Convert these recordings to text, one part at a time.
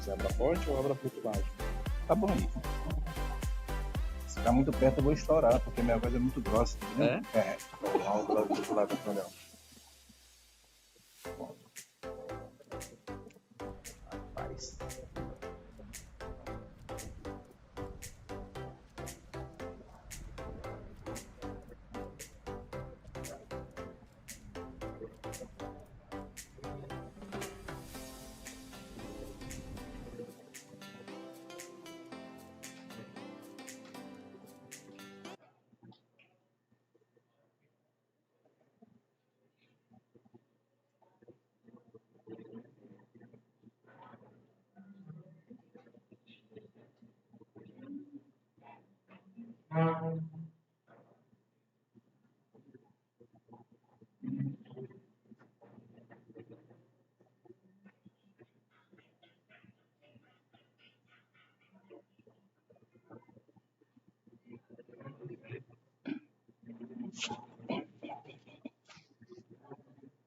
Você abra forte ou abra muito baixo? Tá bom aí. Se ficar muito perto, eu vou estourar, porque minha voz é muito grossa. Né? É. Vamos lá do lado do Leão. Rapaz.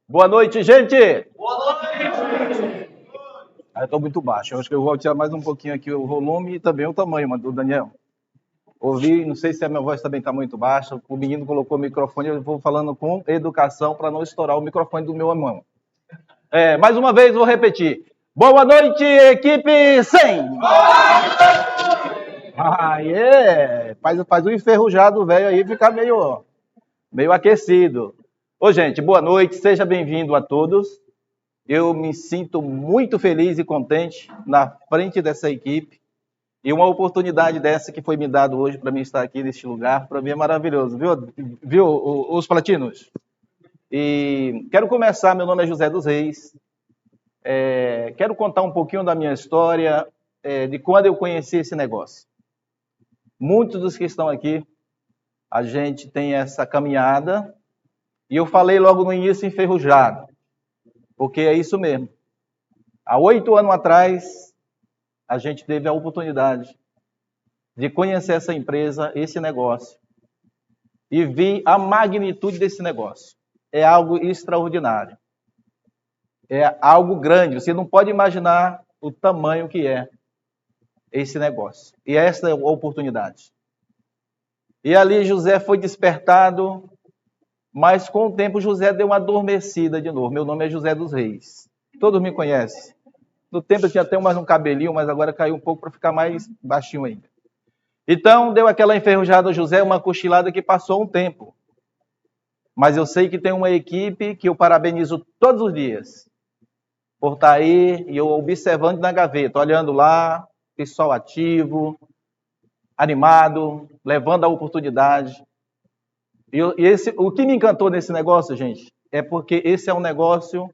Boa noite, gente! Boa noite! Eu estou muito baixo. Eu acho que eu vou tirar mais um pouquinho aqui o volume e também o tamanho do Daniel. Ouvi, não sei se a minha voz também está muito baixa. O menino colocou o microfone, eu vou falando com educação para não estourar o microfone do meu irmão. Mais uma vez, vou repetir. Boa noite, equipe 100! Faz um enferrujado velho aí ficar meio aquecido. Ô, gente, boa noite, seja bem-vindo a todos. Eu me sinto muito feliz e contente na frente dessa equipe. E uma oportunidade dessa que foi me dada hoje para mim estar aqui neste lugar, para mim é maravilhoso, viu os platinos? E quero começar, meu nome é José dos Reis. Quero contar um pouquinho da minha história, de quando eu conheci esse negócio. Muitos dos que estão aqui, a gente tem essa caminhada, e eu falei logo no início enferrujado, porque é isso mesmo. Há 8 anos atrás, a gente teve a oportunidade de conhecer essa empresa, esse negócio, e vi a magnitude desse negócio. É algo extraordinário. É algo grande. Você não pode imaginar o tamanho que é esse negócio. E essa é a oportunidade. E ali José foi despertado, mas com o tempo José deu uma adormecida de novo. Meu nome é José dos Reis. Todos me conhecem. No tempo eu tinha até mais um cabelinho, mas agora caiu um pouco para ficar mais baixinho ainda. Então, deu aquela enferrujada ao José, uma cochilada que passou um tempo. Mas eu sei que tem uma equipe que eu parabenizo todos os dias por estar aí e eu observando na gaveta, olhando lá, pessoal ativo, animado, levando a oportunidade. O que me encantou nesse negócio, gente, é porque esse é um negócio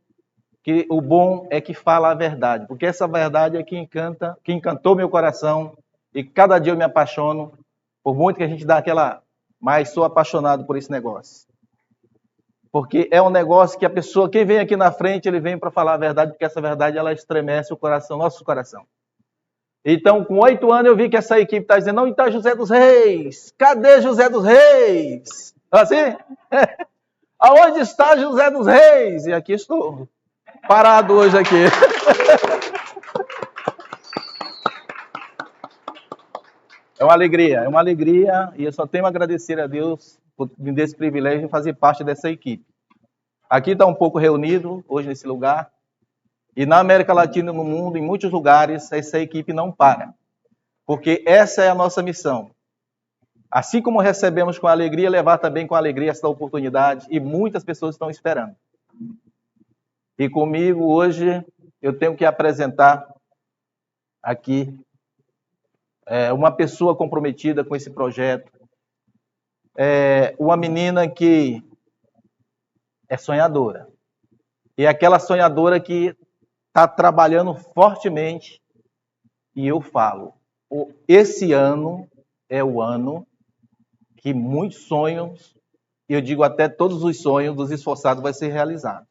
que o bom é que fala a verdade, porque essa verdade é que encanta, que encantou meu coração, e cada dia eu me apaixono, por muito que a gente dá aquela, mas sou apaixonado por esse negócio. Porque é um negócio que a pessoa, quem vem aqui na frente, ele vem para falar a verdade, porque essa verdade ela estremece o coração, nosso coração. Então, com 8 anos eu vi que essa equipe está dizendo, não está José dos Reis, cadê José dos Reis? Assim? Aonde está José dos Reis? E aqui estou. Parado hoje aqui. É uma alegria, e eu só tenho a agradecer a Deus por me dar esse privilégio de fazer parte dessa equipe. Aqui está um pouco reunido, hoje nesse lugar, e na América Latina e no mundo, em muitos lugares, essa equipe não para, porque essa é a nossa missão. Assim como recebemos com alegria, levar também com alegria essa oportunidade, e muitas pessoas estão esperando. E comigo hoje eu tenho que apresentar aqui uma pessoa comprometida com esse projeto, uma menina que é sonhadora. E é aquela sonhadora que está trabalhando fortemente. E eu falo, esse ano é o ano que muitos sonhos, eu digo até todos os sonhos dos esforçados vai ser realizado.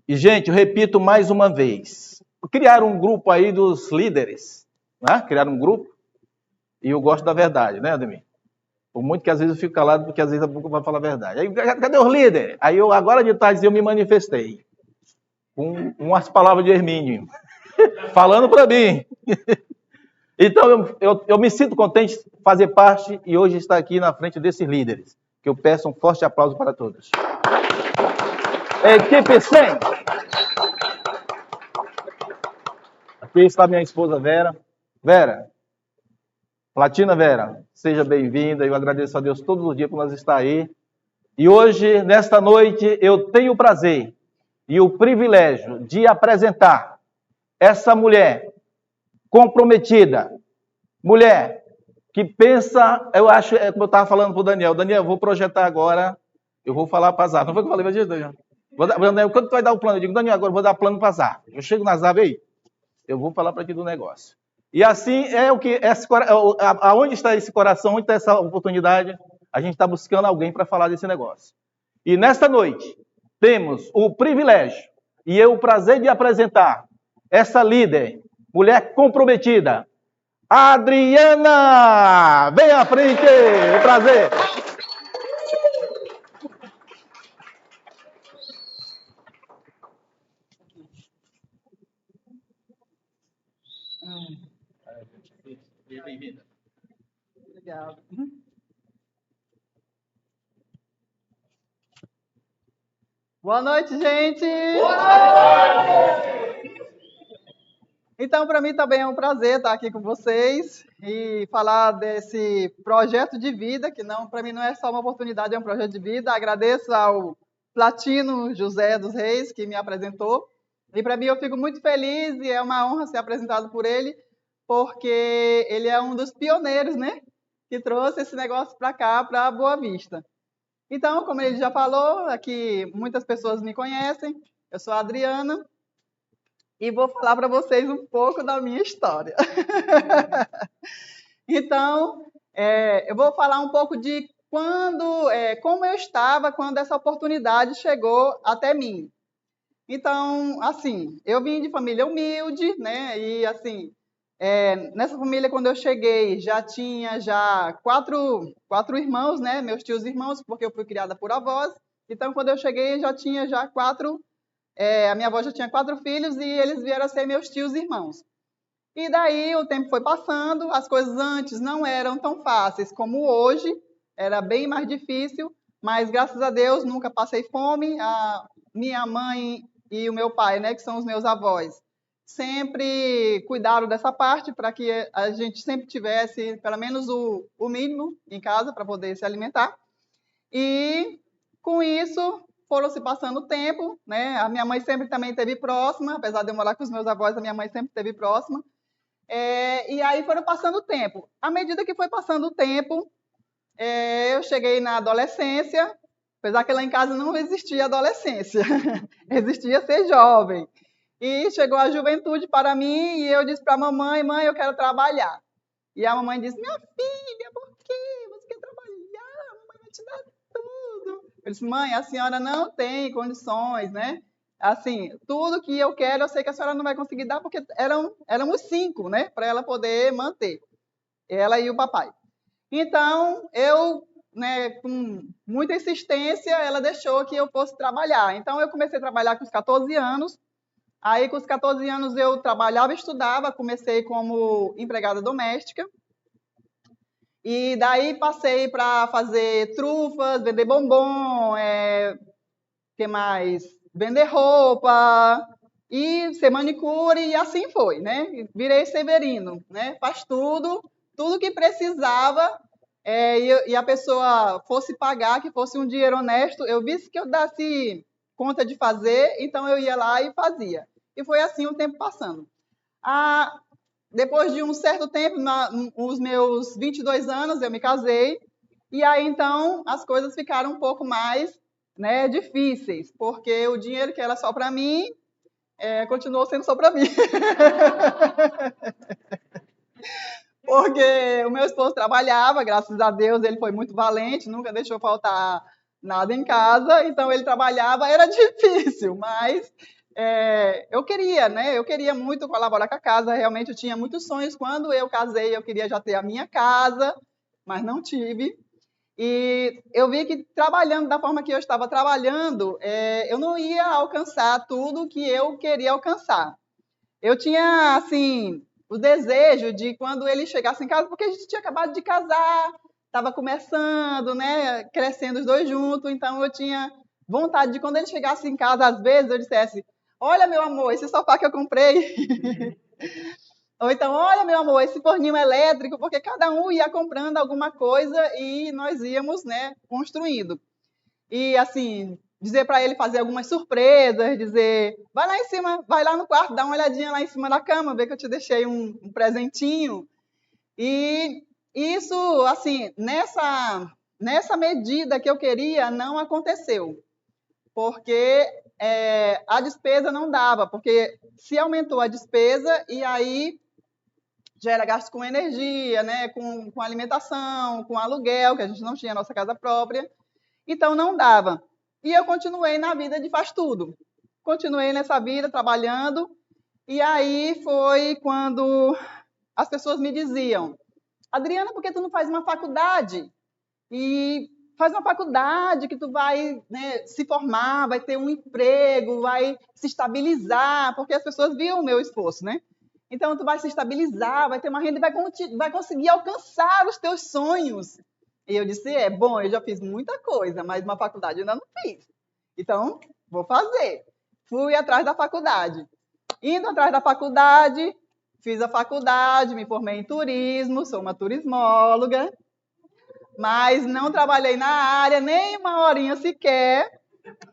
E, gente, eu repito mais uma vez. Criaram um grupo aí dos líderes, né? Criaram um grupo. E eu gosto da verdade, né, Ademir? Por muito que às vezes eu fico calado, porque às vezes a boca vai falar a verdade. Aí, cadê os líderes? Aí, agora de tarde, eu me manifestei. com umas palavras de Hermínio, falando para mim. Então, eu me sinto contente de fazer parte e hoje estar aqui na frente desses líderes, que eu peço um forte aplauso para todos. Equipe 100. Aqui está minha esposa Vera. Vera, Platina Vera, seja bem-vinda. Eu agradeço a Deus todos os dias por nós estar aí. E hoje, nesta noite, eu tenho o prazer e o privilégio de apresentar essa mulher comprometida, mulher que pensa, eu acho, como eu estava falando para o Daniel, eu vou projetar agora, eu vou falar para a Zara. Não foi o que eu falei, mas Daniel, quando tu vai dar o plano? Eu digo, Daniel, agora eu vou dar plano para a Zara. Eu chego na Zara, aí, eu vou falar para ti do negócio. E assim é o que, aonde está esse coração, onde está essa oportunidade, a gente está buscando alguém para falar desse negócio. E nesta noite, temos o privilégio e eu o prazer de apresentar essa líder, mulher comprometida, Adriana! Vem à frente! O prazer! Bem-vinda. Obrigada. Boa noite, gente! Boa noite! Então, para mim também é um prazer estar aqui com vocês e falar desse projeto de vida, que não, para mim não é só uma oportunidade, é um projeto de vida. Agradeço ao Platino José dos Reis, que me apresentou. E para mim eu fico muito feliz e é uma honra ser apresentado por ele, porque ele é um dos pioneiros, né? Que trouxe esse negócio para cá, para Boa Vista. Então, como ele já falou, aqui muitas pessoas me conhecem, eu sou a Adriana e vou falar para vocês um pouco da minha história. Então, eu vou falar um pouco de como eu estava quando essa oportunidade chegou até mim. Então, assim, eu vim de família humilde, né? E assim, nessa família, quando eu cheguei, já tinha quatro irmãos, né? Meus tios irmãos, porque eu fui criada por avós. Então, quando eu cheguei, já tinha quatro. A minha avó já tinha 4 filhos e eles vieram a ser meus tios irmãos. E daí o tempo foi passando, as coisas antes não eram tão fáceis como hoje, era bem mais difícil, mas graças a Deus nunca passei fome. A minha mãe e o meu pai, né, que são os meus avós, sempre cuidaram dessa parte para que a gente sempre tivesse pelo menos o mínimo em casa para poder se alimentar. E com isso foram se passando o tempo, né? A minha mãe sempre também esteve próxima, apesar de eu morar com os meus avós, a minha mãe sempre esteve próxima. E aí foram passando o tempo. À medida que foi passando o tempo, eu cheguei na adolescência, apesar que lá em casa não existia adolescência, existia ser jovem. E chegou a juventude para mim e eu disse para a mamãe, mãe, eu quero trabalhar. E a mamãe disse, minha filha, por quê? Você quer trabalhar? A mamãe vai te dar tudo. Eu disse, mãe, a senhora não tem condições, né? Assim, tudo que eu quero, eu sei que a senhora não vai conseguir dar, porque éramos 5, né? Para ela poder manter, ela e o papai. Então, eu, né, com muita insistência, ela deixou que eu fosse trabalhar. Então, eu comecei a trabalhar com os 14 anos. Aí, com os 14 anos, eu trabalhava e estudava. Comecei como empregada doméstica. E daí passei para fazer trufas, vender bombom, que mais? Vender roupa e ser manicure e assim foi, né? Virei Severino, né? Faz tudo que precisava e a pessoa fosse pagar, que fosse um dinheiro honesto. Eu vi que eu desse conta de fazer, então eu ia lá e fazia. E foi assim o tempo passando. Depois de um certo tempo, os meus 22 anos, eu me casei. E aí, então, as coisas ficaram um pouco mais, né, difíceis, porque o dinheiro que era só para mim, continuou sendo só para mim. Porque o meu esposo trabalhava, graças a Deus, ele foi muito valente, nunca deixou faltar nada em casa, então ele trabalhava, era difícil, mas eu queria, né? Eu queria muito colaborar com a casa, realmente eu tinha muitos sonhos. Quando eu casei, eu queria já ter a minha casa, mas não tive. E eu vi que trabalhando da forma que eu estava trabalhando, eu não ia alcançar tudo que eu queria alcançar. Eu tinha, assim, o desejo de quando ele chegasse em casa, porque a gente tinha acabado de casar, estava começando, né, crescendo os dois juntos, então eu tinha vontade de quando ele chegasse em casa, às vezes eu dissesse: olha, meu amor, esse sofá que eu comprei. Ou então, olha, meu amor, esse forninho elétrico, porque cada um ia comprando alguma coisa e nós íamos, né, construindo. E, assim, dizer para ele fazer algumas surpresas, dizer, vai lá em cima, vai lá no quarto, dá uma olhadinha lá em cima da cama, vê que eu te deixei um presentinho. E isso, assim, nessa medida que eu queria, não aconteceu, porque a despesa não dava, porque se aumentou a despesa e aí gera gasto com energia, né, com alimentação, com aluguel, que a gente não tinha a nossa casa própria, então não dava. E eu continuei na vida de faz tudo. Continuei nessa vida trabalhando, e aí foi quando as pessoas me diziam: Adriana, por que tu não faz uma faculdade? E faz uma faculdade que tu vai, né, se formar, vai ter um emprego, vai se estabilizar, porque as pessoas viam o meu esforço, né? Então, tu vai se estabilizar, vai ter uma renda e vai conseguir alcançar os teus sonhos. E eu disse, bom, eu já fiz muita coisa, mas uma faculdade eu ainda não fiz. Então, vou fazer. Fui atrás da faculdade. Indo atrás da faculdade, fiz a faculdade, me formei em turismo, sou uma turismóloga, mas não trabalhei na área nem uma horinha sequer,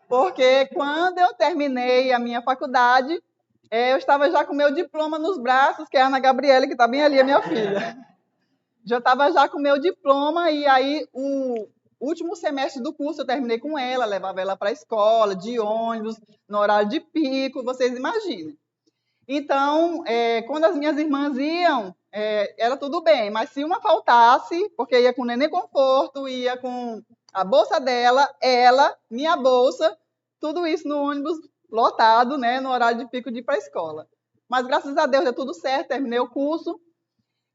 porque quando eu terminei a minha faculdade, eu estava já com meu diploma nos braços, que é a Ana Gabriela, que está bem ali, a minha filha. Já estava já com meu diploma, e aí o último semestre do curso eu terminei com ela, levava ela para a escola, de ônibus, no horário de pico, vocês imaginem. Então, quando as minhas irmãs iam, era tudo bem, mas se uma faltasse, porque ia com o neném conforto, ia com a bolsa dela, ela, minha bolsa, tudo isso no ônibus lotado, né, no horário de pico de ir para a escola. Mas graças a Deus deu tudo certo, terminei o curso.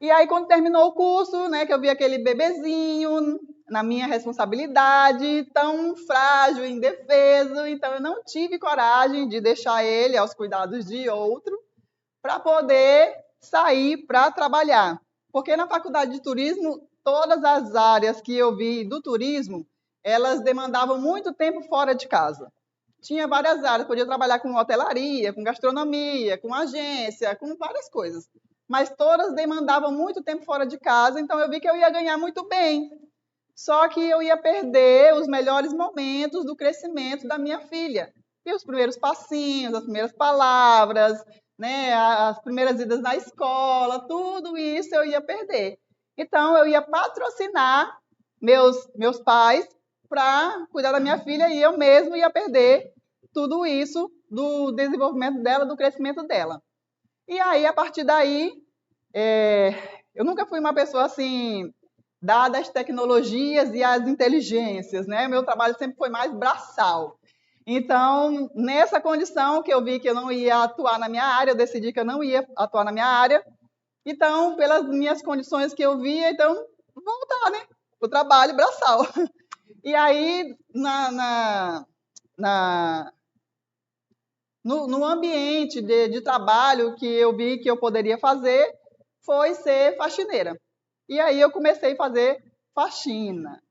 E aí, quando terminou o curso, né, que eu vi aquele bebezinho na minha responsabilidade, tão frágil, indefeso, então eu não tive coragem de deixar ele aos cuidados de outro para poder sair para trabalhar. Porque na faculdade de turismo, todas as áreas que eu vi do turismo, elas demandavam muito tempo fora de casa. Tinha várias áreas, podia trabalhar com hotelaria, com gastronomia, com agência, com várias coisas. Mas todas demandavam muito tempo fora de casa, então eu vi que eu ia ganhar muito bem. Só que eu ia perder os melhores momentos do crescimento da minha filha. E os primeiros passinhos, as primeiras palavras, né, as primeiras idas na escola, tudo isso eu ia perder. Então, eu ia patrocinar meus pais para cuidar da minha filha e eu mesmo ia perder tudo isso do desenvolvimento dela, do crescimento dela. E aí, a partir daí, eu nunca fui uma pessoa assim, dada as tecnologias e as inteligências, né? Meu trabalho sempre foi mais braçal. Então, nessa condição que eu vi que eu não ia atuar na minha área, eu decidi que eu não ia atuar na minha área. Então, pelas minhas condições que eu via, então, voltar, né? O trabalho braçal. E aí, no ambiente de trabalho que eu vi que eu poderia fazer, foi ser faxineira. E aí eu comecei a fazer faxina,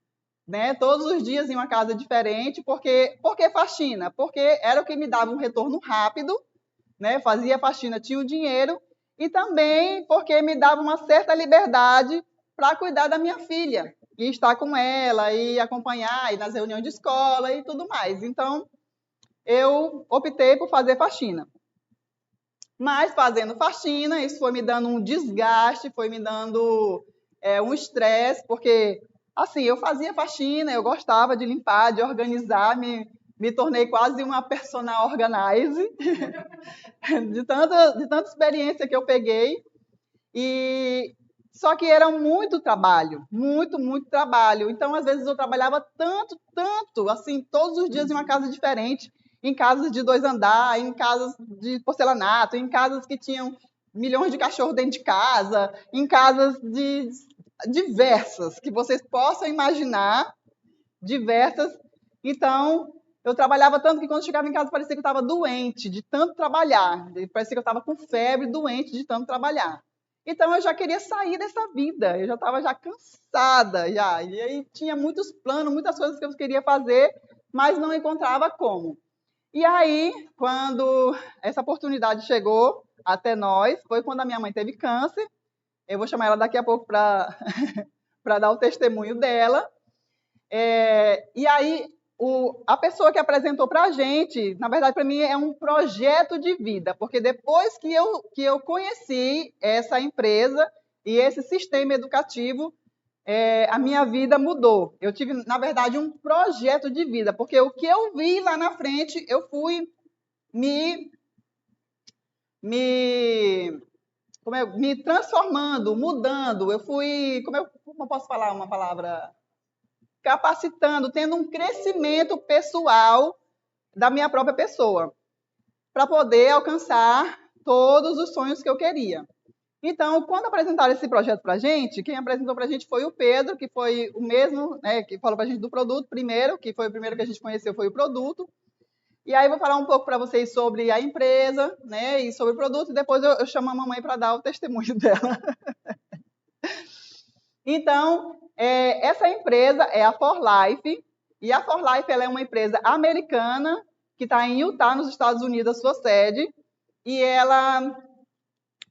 né? Todos os dias em uma casa diferente, porque por que faxina? Porque era o que me dava um retorno rápido, né? Fazia faxina, tinha o dinheiro, e também porque me dava uma certa liberdade para cuidar da minha filha, e estar com ela, e acompanhar, e nas reuniões de escola e tudo mais. Então, eu optei por fazer faxina. Mas fazendo faxina, isso foi me dando um desgaste, foi me dando um estresse, porque assim, eu fazia faxina, eu gostava de limpar, de organizar, me tornei quase uma personal organizer, de tanta experiência que eu peguei. E só que era muito trabalho, muito, muito trabalho. Então, às vezes, eu trabalhava tanto, tanto, assim, todos os dias em uma casa diferente, em casas de 2 andares, em casas de porcelanato, em casas que tinham milhões de cachorros dentro de casa, em casas diversas, que vocês possam imaginar, diversas. Então, eu trabalhava tanto que quando chegava em casa parecia que eu estava doente de tanto trabalhar. Parecia que eu estava com febre, doente de tanto trabalhar. Então, eu já queria sair dessa vida. Eu já estava já cansada. Já. E aí tinha muitos planos, muitas coisas que eu queria fazer, mas não encontrava como. E aí, quando essa oportunidade chegou até nós, foi quando a minha mãe teve câncer. Eu vou chamar ela daqui a pouco para dar o testemunho dela. E aí, a pessoa que apresentou para a gente, na verdade, para mim, é um projeto de vida, porque depois que eu conheci essa empresa e esse sistema educativo, a minha vida mudou. Eu tive, na verdade, um projeto de vida, porque o que eu vi lá na frente, eu fui me transformando, mudando. Eu fui, como eu posso falar uma palavra? Capacitando, tendo um crescimento pessoal da minha própria pessoa, para poder alcançar todos os sonhos que eu queria. Então, quando apresentaram esse projeto para a gente, quem apresentou para a gente foi o Pedro, que foi o mesmo, né, que falou para a gente do produto primeiro, que foi o primeiro que a gente conheceu, foi o produto. E aí eu vou falar um pouco para vocês sobre a empresa, né, e sobre o produto, e depois eu chamo a mamãe para dar o testemunho dela. Então, essa empresa é a For Life, e a For Life ela é uma empresa americana que está em Utah, nos Estados Unidos, a sua sede, e ela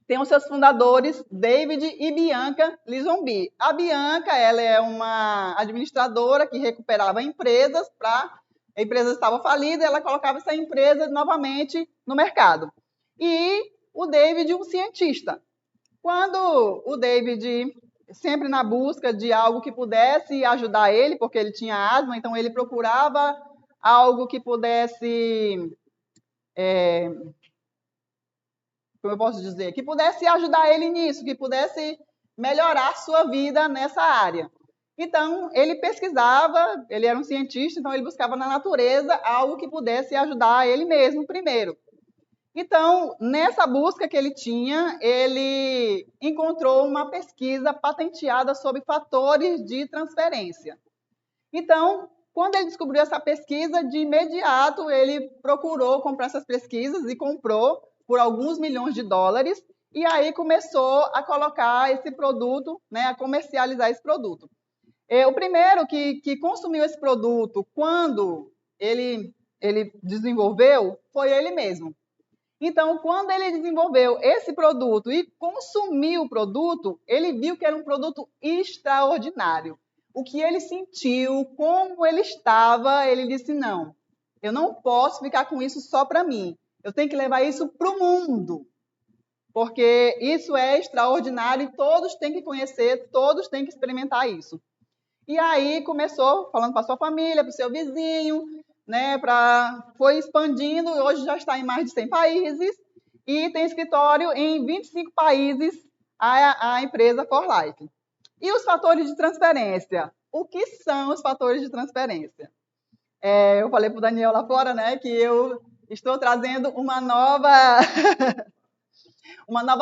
tem os seus fundadores, David e Bianca Lizombie. A Bianca ela é uma administradora que recuperava empresas a empresa estava falida, ela colocava essa empresa novamente no mercado. E o David, um cientista. Quando o David, sempre na busca de algo que pudesse ajudar ele, porque ele tinha asma, então ele procurava algo que pudesse, como eu posso dizer, que pudesse ajudar ele nisso, que pudesse melhorar sua vida nessa área. Então, ele pesquisava, ele era um cientista, então ele buscava na natureza algo que pudesse ajudar ele mesmo primeiro. Então, nessa busca que ele tinha, ele encontrou uma pesquisa patenteada sobre fatores de transferência. Então, quando ele descobriu essa pesquisa, de imediato ele procurou comprar essas pesquisas e comprou por alguns milhões de dólares, e aí começou a colocar esse produto, né, a comercializar esse produto. O primeiro que consumiu esse produto quando ele desenvolveu foi ele mesmo. Então, quando ele desenvolveu esse produto e consumiu o produto, ele viu que era um produto extraordinário. O que ele sentiu, como ele estava, ele disse, não, eu não posso ficar com isso só para mim. Eu tenho que levar isso para o mundo, porque isso é extraordinário e todos têm que conhecer, todos têm que experimentar isso. E aí começou falando para sua família, para o seu vizinho, né, foi expandindo, hoje já está em mais de 100 países e tem escritório em 25 países a empresa For Life. E os fatores de transferência? O que são os fatores de transferência? Eu falei para o Daniel lá fora, né, que eu estou trazendo uma nova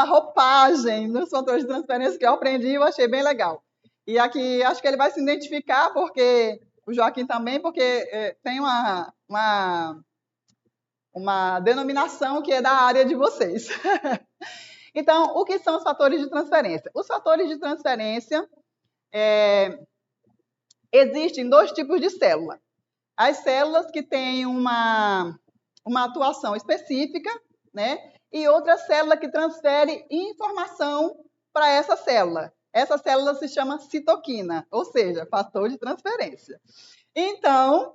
roupagem nos fatores de transferência que eu aprendi e eu achei bem legal. E aqui acho que ele vai se identificar, porque o Joaquim também, porque tem uma denominação que é da área de vocês. Então, o que são os fatores de transferência? Os fatores de transferência existem dois tipos de célula. As células que têm uma atuação específica, né? E outra célula que transfere informação para essa célula. Essa célula se chama citoquina, ou seja, fator de transferência. Então,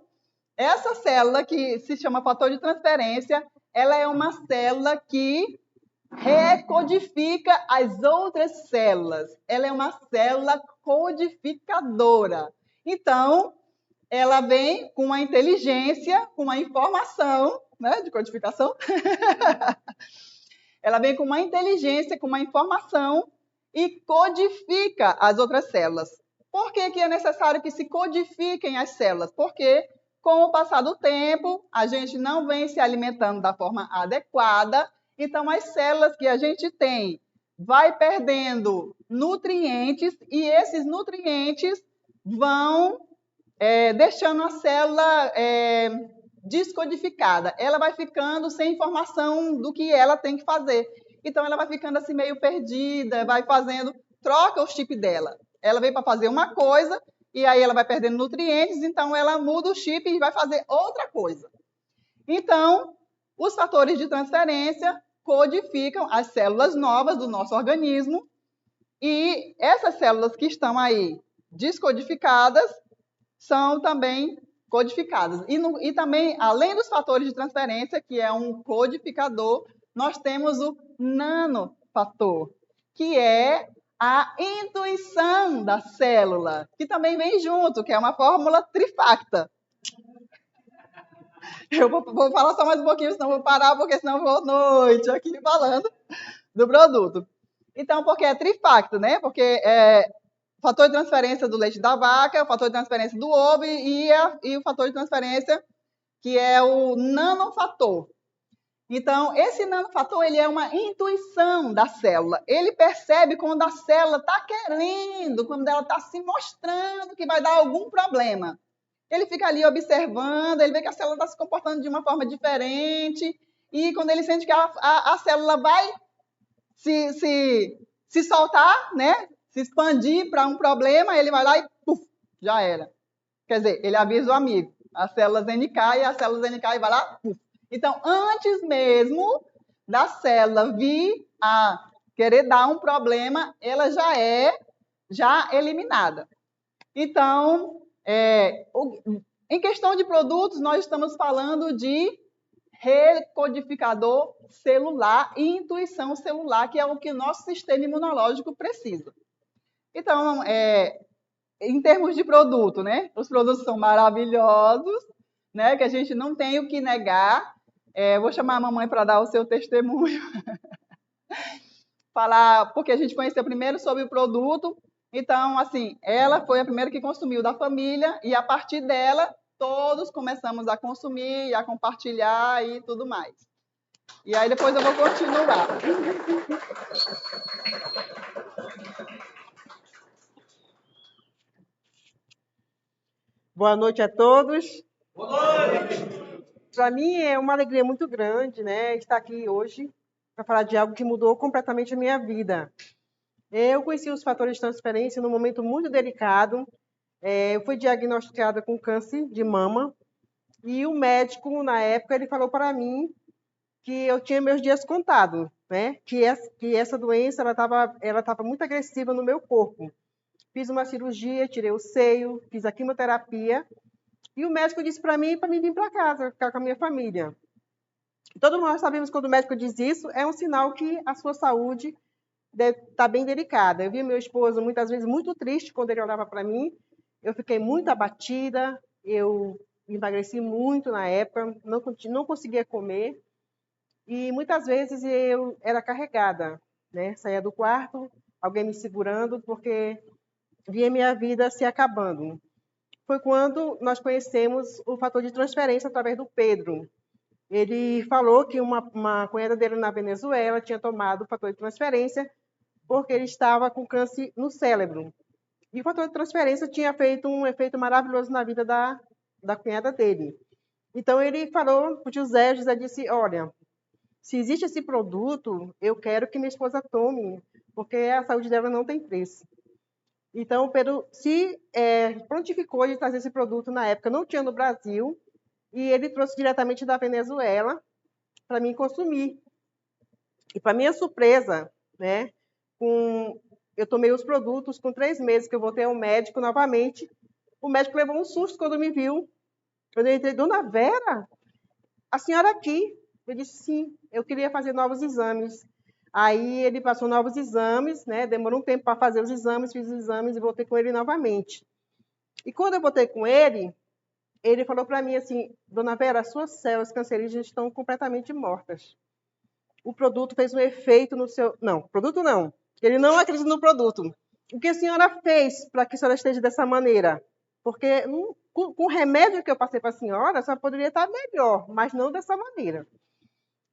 essa célula que se chama fator de transferência, ela é uma célula que recodifica as outras células. Ela é uma célula codificadora. Então, ela vem com uma inteligência, com uma informação, né, de codificação. Ela vem com uma inteligência, com uma informação e codifica as outras células. Por que é necessário que se codifiquem as células? Porque, com o passar do tempo, a gente não vem se alimentando da forma adequada, então as células que a gente tem vai perdendo nutrientes e esses nutrientes vão deixando a célula descodificada. Ela vai ficando sem informação do que ela tem que fazer. Então, ela vai ficando assim meio perdida, vai fazendo, troca o chip dela. Ela veio para fazer uma coisa e aí ela vai perdendo nutrientes, então ela muda o chip e vai fazer outra coisa. Então, os fatores de transferência codificam as células novas do nosso organismo e essas células que estão aí descodificadas são também codificadas. E também, além dos fatores de transferência, que é um codificador, nós temos o nanofator, que é a intuição da célula, que também vem junto, que é uma fórmula trifacta. Eu vou falar só mais um pouquinho, senão vou parar, porque senão vou noite aqui falando do produto. Então, porque é trifacto, né? Porque o fator de transferência do leite da vaca, o fator de transferência do ovo e o fator de transferência que é o nanofator. Então, esse nanofator ele é uma intuição da célula. Ele percebe quando a célula está querendo, quando ela está se mostrando que vai dar algum problema. Ele fica ali observando, ele vê que a célula está se comportando de uma forma diferente, e quando ele sente que a célula vai se soltar, né? Se expandir para um problema, ele vai lá e puf, já era. Quer dizer, ele avisa o amigo, as células NK e as células NK e vai lá, puf. Então, antes mesmo da célula vir a querer dar um problema, ela já é eliminada. Então, em questão de produtos, nós estamos falando de recodificador celular e intuição celular, que é o que o nosso sistema imunológico precisa. Então, em termos de produto, né? Os produtos são maravilhosos, né? Que a gente não tem o que negar. Vou chamar a mamãe para dar o seu testemunho. Falar, porque a gente conheceu primeiro sobre o produto. Então, assim, ela foi a primeira que consumiu da família e a partir dela todos começamos a consumir, a compartilhar e tudo mais. E aí depois eu vou continuar. Boa noite a todos. Boa noite! Para mim é uma alegria muito grande, né, estar aqui hoje para falar de algo que mudou completamente a minha vida. Eu conheci os fatores de transferência num momento muito delicado. Eu fui diagnosticada com câncer de mama e o médico, na época, ele falou para mim que eu tinha meus dias contados, né? Que essa doença ela estava muito agressiva no meu corpo. Fiz uma cirurgia, tirei o seio, fiz a quimioterapia e o médico disse para mim vir para casa, ficar com a minha família. Todos nós sabemos que quando o médico diz isso, é um sinal que a sua saúde está bem delicada. Eu vi meu esposo muitas vezes muito triste quando ele olhava para mim. Eu fiquei muito abatida, eu emagreci muito na época, não conseguia comer. E muitas vezes eu era carregada, né? Saía do quarto, alguém me segurando, porque via minha vida se acabando. Foi quando nós conhecemos o fator de transferência através do Pedro. Ele falou que uma cunhada dele na Venezuela tinha tomado o fator de transferência porque ele estava com câncer no cérebro. E o fator de transferência tinha feito um efeito maravilhoso na vida da cunhada dele. Então, ele falou para o José disse, olha, se existe esse produto, eu quero que minha esposa tome, porque a saúde dela não tem preço. Então, o Pedro se prontificou de trazer esse produto na época, não tinha no Brasil, e ele trouxe diretamente da Venezuela para mim consumir. E, para minha surpresa, né, eu tomei os produtos com 3 meses, que eu voltei ao médico novamente. O médico levou um susto quando me viu. Eu entrei, Dona Vera, a senhora aqui? Eu disse, sim, eu queria fazer novos exames. Aí ele passou novos exames, né? Demorou um tempo para fazer os exames, fiz os exames e voltei com ele novamente. E quando eu voltei com ele falou para mim assim, Dona Vera, as suas células cancerígenas estão completamente mortas. O produto fez um efeito no seu... Não, produto não. Ele não acredita no produto. O que a senhora fez para que a senhora esteja dessa maneira? Porque com o remédio que eu passei para a senhora poderia estar melhor, mas não dessa maneira.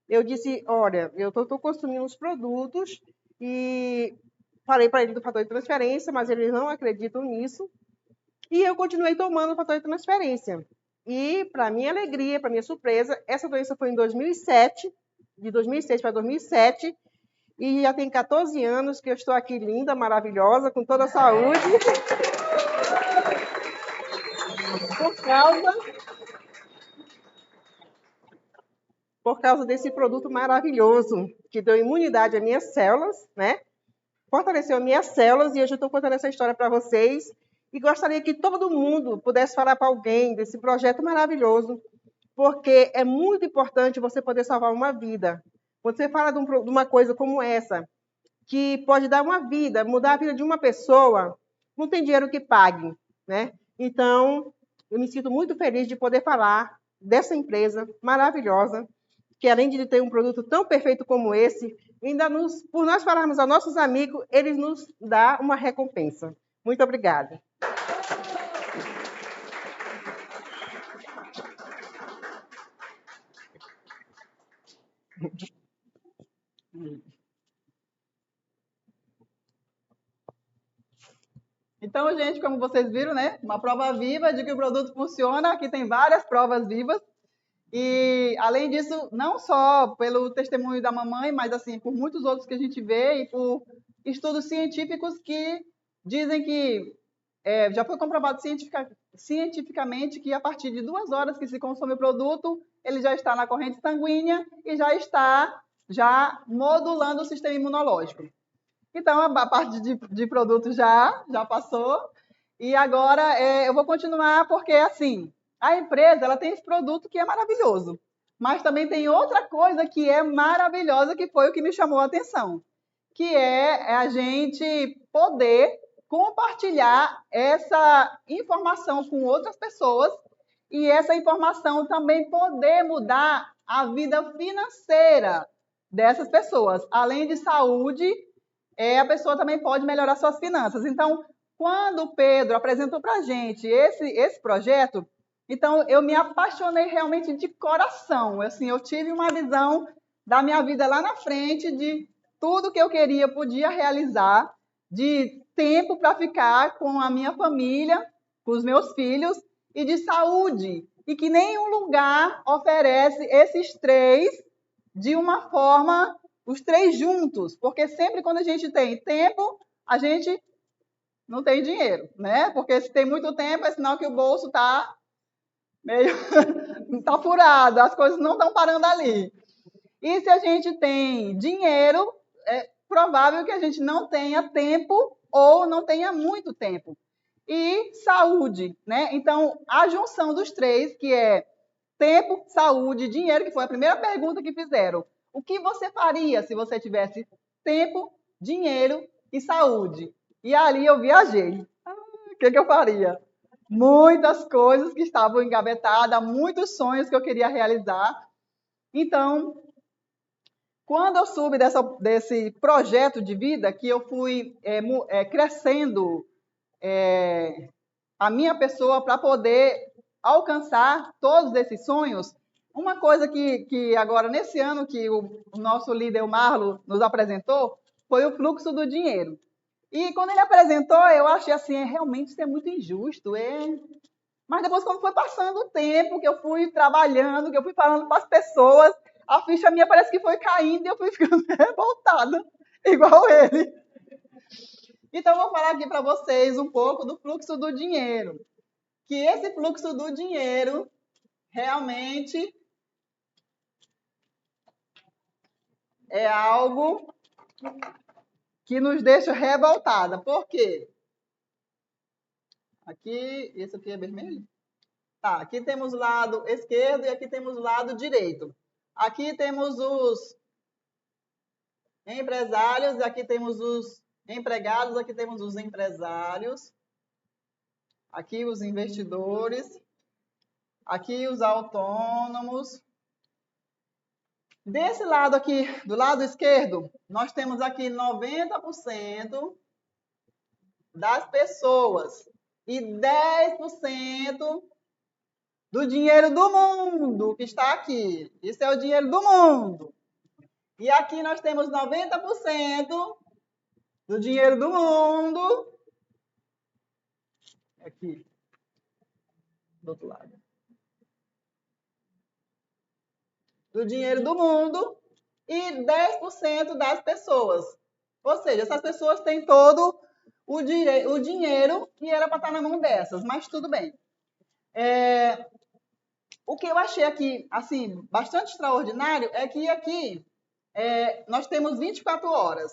Eu disse, olha, eu estou consumindo os produtos E falei para ele do fator de transferência, mas eles não acreditam nisso. E eu continuei tomando o fator de transferência. E, para minha alegria, para minha surpresa, essa doença foi em 2007, de 2006 para 2007, e já tem 14 anos que eu estou aqui linda, maravilhosa, com toda a saúde. Por causa desse produto maravilhoso, que deu imunidade às minhas células, né? Fortaleceu as minhas células, e hoje eu estou contando essa história para vocês. E gostaria que todo mundo pudesse falar para alguém desse projeto maravilhoso, porque é muito importante você poder salvar uma vida. Quando você fala de uma coisa como essa, que pode dar uma vida, mudar a vida de uma pessoa, não tem dinheiro que pague, né? Então, eu me sinto muito feliz de poder falar dessa empresa maravilhosa, que além de ter um produto tão perfeito como esse, ainda por nós falarmos aos nossos amigos, eles nos dão uma recompensa. Muito obrigada. Então, gente, como vocês viram, né? Uma prova viva de que o produto funciona. Aqui tem várias provas vivas. E, além disso, não só pelo testemunho da mamãe, mas, assim, por muitos outros que a gente vê e por estudos científicos que dizem que já foi comprovado cientificamente que a partir de 2 horas que se consome o produto, ele já está na corrente sanguínea e já está modulando o sistema imunológico. Então, a parte de produto já passou. E agora eu vou continuar porque, assim, a empresa ela tem esse produto que é maravilhoso. Mas também tem outra coisa que é maravilhosa, que foi o que me chamou a atenção, que é a gente poder compartilhar essa informação com outras pessoas e essa informação também poder mudar a vida financeira dessas pessoas. Além de saúde, a pessoa também pode melhorar suas finanças. Então, quando o Pedro apresentou para a gente esse projeto, então eu me apaixonei realmente de coração. Assim, eu tive uma visão da minha vida lá na frente, de tudo que eu queria, podia realizar, de tempo para ficar com a minha família, com os meus filhos, e de saúde. E que nenhum lugar oferece esses três de uma forma, os três juntos, porque sempre quando a gente tem tempo, a gente não tem dinheiro, né? Porque se tem muito tempo, é sinal que o bolso está meio tá furado, as coisas não estão parando ali. E se a gente tem dinheiro, é provável que a gente não tenha tempo ou não tenha muito tempo. E saúde, né? Então, a junção dos três, que é tempo, saúde e dinheiro, que foi a primeira pergunta que fizeram. O que você faria se você tivesse tempo, dinheiro e saúde? E ali eu viajei. O que eu faria? Muitas coisas que estavam engavetadas, muitos sonhos que eu queria realizar. Então, quando eu soube desse projeto de vida, que eu fui crescendo a minha pessoa para poder alcançar todos esses sonhos, uma coisa que agora, nesse ano, que o nosso líder, o Marlo, nos apresentou, foi o fluxo do dinheiro. E quando ele apresentou, eu achei assim, realmente isso é muito injusto. Mas depois, quando foi passando o tempo, que eu fui trabalhando, que eu fui falando para as pessoas, a ficha minha parece que foi caindo e eu fui ficando revoltada, igual ele. Então, eu vou falar aqui para vocês um pouco do fluxo do dinheiro. Que esse fluxo do dinheiro realmente é algo que nos deixa revoltada. Por quê? Aqui, esse aqui é vermelho? Tá, aqui temos o lado esquerdo e aqui temos o lado direito. Aqui temos os empresários, aqui temos os empregados, aqui temos os empresários. Aqui os investidores. Aqui os autônomos. Desse lado aqui, do lado esquerdo, nós temos aqui 90% das pessoas e 10% do dinheiro do mundo que está aqui. Isso é o dinheiro do mundo. E aqui nós temos 90% Do dinheiro do mundo. Aqui. Do outro lado. Do dinheiro do mundo e 10% das pessoas. Ou seja, essas pessoas têm todo o dinheiro que era para estar na mão dessas, mas tudo bem. O que eu achei aqui, assim, bastante extraordinário é que aqui nós temos 24 horas.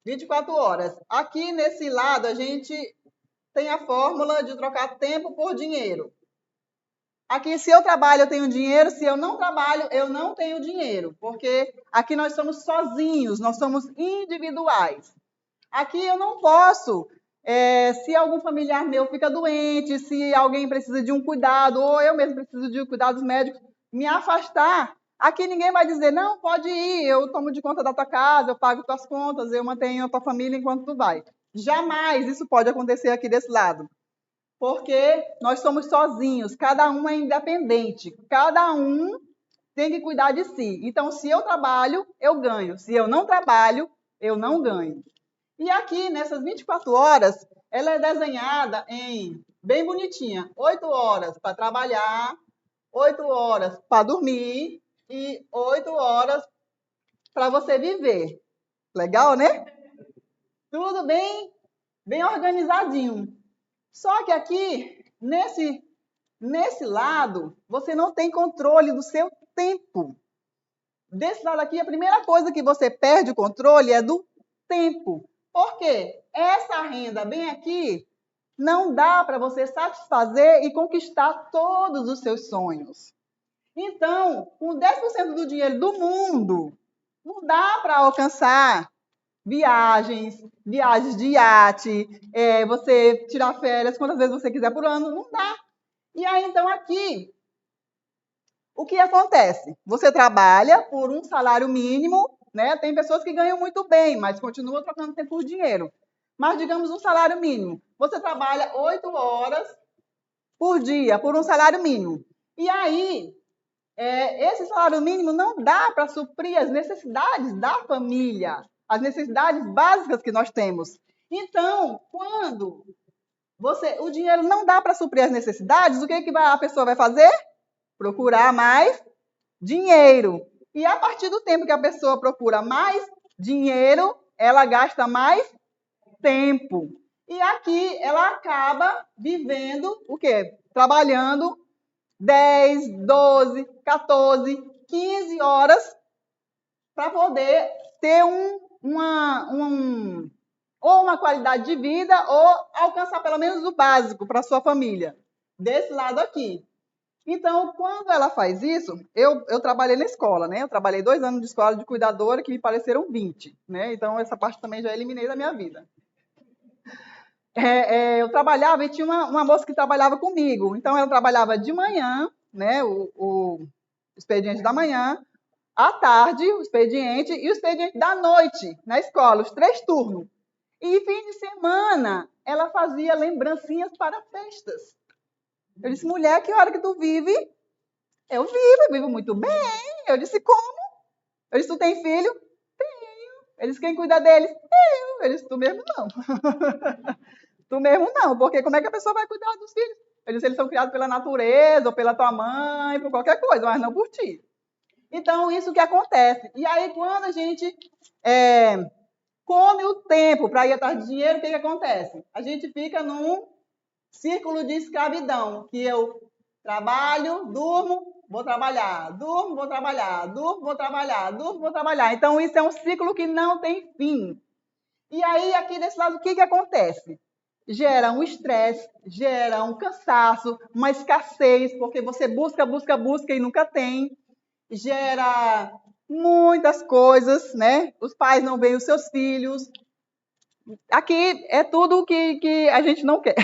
24 horas. Aqui nesse lado a gente tem a fórmula de trocar tempo por dinheiro. Aqui, se eu trabalho, eu tenho dinheiro. Se eu não trabalho, eu não tenho dinheiro. Porque aqui nós somos sozinhos, nós somos individuais. Aqui eu não posso, se algum familiar meu fica doente, se alguém precisa de um cuidado, ou eu mesmo preciso de cuidados médicos, me afastar. Aqui ninguém vai dizer, não, pode ir, eu tomo de conta da tua casa, eu pago tuas contas, eu mantenho a tua família enquanto tu vai. Jamais isso pode acontecer aqui desse lado. Porque nós somos sozinhos, cada um é independente, cada um tem que cuidar de si. Então, se eu trabalho, eu ganho. Se eu não trabalho, eu não ganho. E aqui, nessas 24 horas, ela é desenhada bem bonitinha. 8 horas para trabalhar, 8 horas para dormir e 8 horas para você viver. Legal, né? Tudo bem organizadinho. Só que aqui, nesse lado, você não tem controle do seu tempo. Desse lado aqui, a primeira coisa que você perde o controle é do tempo. Por quê? Essa renda bem aqui não dá para você satisfazer e conquistar todos os seus sonhos. Então, com 10% do dinheiro do mundo, não dá para alcançar viagens de iate, você tirar férias quantas vezes você quiser por ano, não dá. E aí, então, aqui, o que acontece? Você trabalha por um salário mínimo, né? Tem pessoas que ganham muito bem, mas continuam trocando tempo por dinheiro. Mas, digamos, um salário mínimo. Você trabalha 8 horas por dia, por um salário mínimo. E aí, esse salário mínimo não dá para suprir as necessidades da família, as necessidades básicas que nós temos. Então, quando o dinheiro não dá para suprir as necessidades, o que a pessoa vai fazer? Procurar mais dinheiro. E a partir do tempo que a pessoa procura mais dinheiro, ela gasta mais tempo. E aqui ela acaba vivendo o quê? Trabalhando 10, 12, 14, 15 horas para poder ter ou uma qualidade de vida ou alcançar pelo menos o básico para a sua família. Desse lado aqui. Então, quando ela faz isso, eu trabalhei na escola, né? Eu trabalhei 2 anos de escola de cuidadora, que me pareceram 20, né? Então, essa parte também já eliminei da minha vida. Eu trabalhava e tinha uma moça que trabalhava comigo. Então, ela trabalhava de manhã, né? O expediente da manhã, à tarde, o expediente, e o expediente da noite, na escola, os 3 turnos. E fim de semana, ela fazia lembrancinhas para festas. Eu disse, mulher, que hora que tu vive? Eu vivo muito bem. Eu disse, como? Eu disse, tu tem filho? Tenho. Ele disse, quem cuida deles? Eu disse, tu mesmo não. Tu mesmo não, porque como é que a pessoa vai cuidar dos filhos? Eu disse, eles são criados pela natureza, ou pela tua mãe, por qualquer coisa, mas não por ti. Então, isso que acontece. E aí, quando a gente come o tempo para ir atrás de dinheiro, o que acontece? A gente fica num círculo de escravidão, que eu trabalho, durmo, vou trabalhar, durmo, vou trabalhar, durmo, vou trabalhar, durmo, vou trabalhar. Então, isso é um ciclo que não tem fim. E aí, aqui desse lado, o que acontece? Gera um estresse, gera um cansaço, uma escassez, porque você busca e nunca tem. Gera muitas coisas, né? Os pais não veem os seus filhos. Aqui é tudo que a gente não quer.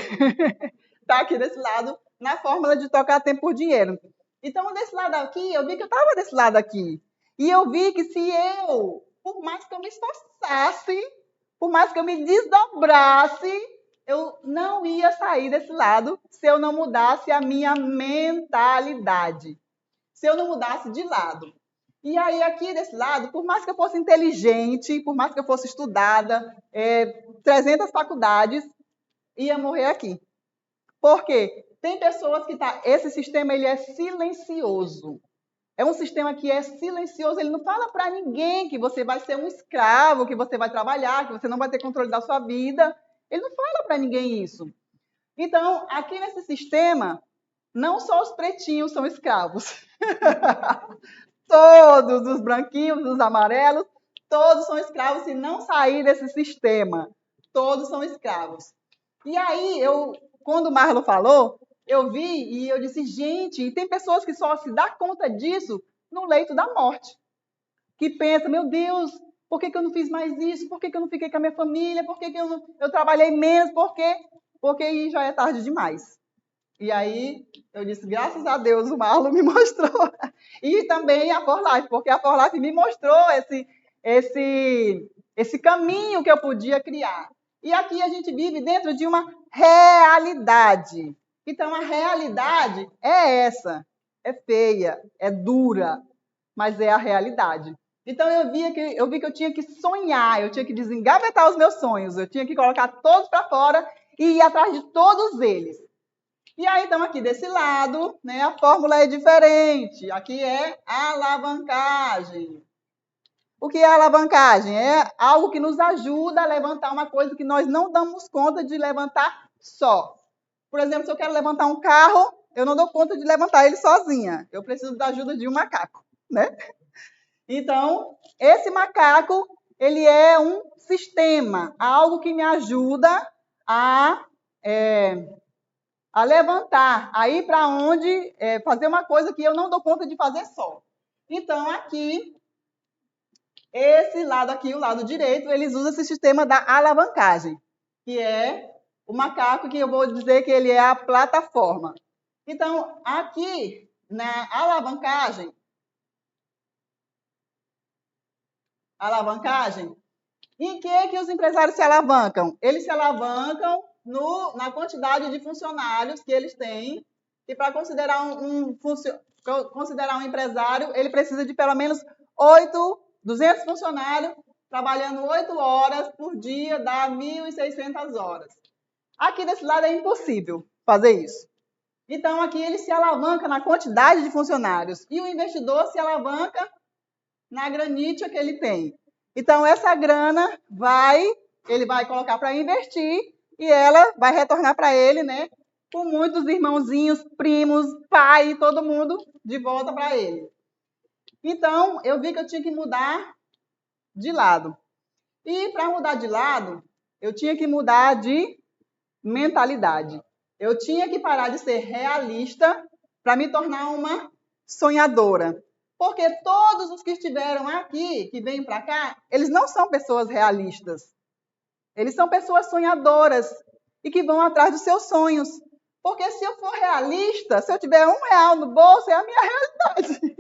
Tá aqui desse lado, na fórmula de tocar tempo por dinheiro. Então, desse lado aqui, eu vi que eu estava desse lado aqui. E eu vi que se eu, por mais que eu me esforçasse, por mais que eu me desdobrasse, eu não ia sair desse lado se eu não mudasse a minha mentalidade. Se eu não mudasse de lado. E aí, aqui desse lado, por mais que eu fosse inteligente, por mais que eu fosse estudada, 300 faculdades, ia morrer aqui. Por quê? Tem pessoas que esse sistema ele é silencioso. É um sistema que é silencioso, ele não fala para ninguém que você vai ser um escravo, que você vai trabalhar, que você não vai ter controle da sua vida. Ele não fala para ninguém isso. Então, aqui nesse sistema, não só os pretinhos são escravos. Todos os branquinhos, os amarelos, todos são escravos se não sair desse sistema. Todos são escravos. E aí, quando o Marlon falou, eu vi e eu disse, gente, e tem pessoas que só se dão conta disso no leito da morte. Que pensa, meu Deus, por que eu não fiz mais isso? Por que eu não fiquei com a minha família? Por que eu trabalhei menos? Por quê? Porque já é tarde demais. E aí, eu disse, graças a Deus, o Marlon me mostrou. E também a For Life, porque a For Life me mostrou esse caminho que eu podia criar. E aqui a gente vive dentro de uma realidade. Então, a realidade é essa. É feia, é dura, mas é a realidade. Então, eu vi que eu tinha que sonhar, eu tinha que desengavetar os meus sonhos, eu tinha que colocar todos para fora e ir atrás de todos eles. E aí, então, aqui desse lado, né, a fórmula é diferente. Aqui é alavancagem. O que é alavancagem? É algo que nos ajuda a levantar uma coisa que nós não damos conta de levantar só. Por exemplo, se eu quero levantar um carro, eu não dou conta de levantar ele sozinha. Eu preciso da ajuda de um macaco, né? Então, esse macaco, ele é um sistema, algo que me ajuda a levantar, a ir para onde, fazer uma coisa que eu não dou conta de fazer só. Então, aqui, esse lado aqui, o lado direito, eles usam esse sistema da alavancagem, que é o macaco, que eu vou dizer que ele é a plataforma. Então, aqui, na alavancagem, em que os empresários se alavancam? Eles se alavancam na quantidade de funcionários que eles têm, e para considerar um empresário, ele precisa de pelo menos 200 funcionários, trabalhando 8 horas por dia, dá 1.600 horas. Aqui desse lado é impossível fazer isso. Então, aqui ele se alavanca na quantidade de funcionários, e o investidor se alavanca na granítia que ele tem. Então, essa grana ele vai colocar para investir e ela vai retornar para ele, né? Com muitos irmãozinhos, primos, pai, todo mundo de volta para ele. Então, eu vi que eu tinha que mudar de lado. E para mudar de lado, eu tinha que mudar de mentalidade. Eu tinha que parar de ser realista para me tornar uma sonhadora. Porque todos os que estiveram aqui, que vêm para cá, eles não são pessoas realistas. Eles são pessoas sonhadoras e que vão atrás dos seus sonhos. Porque se eu for realista, se eu tiver R$1 no bolso, é a minha realidade.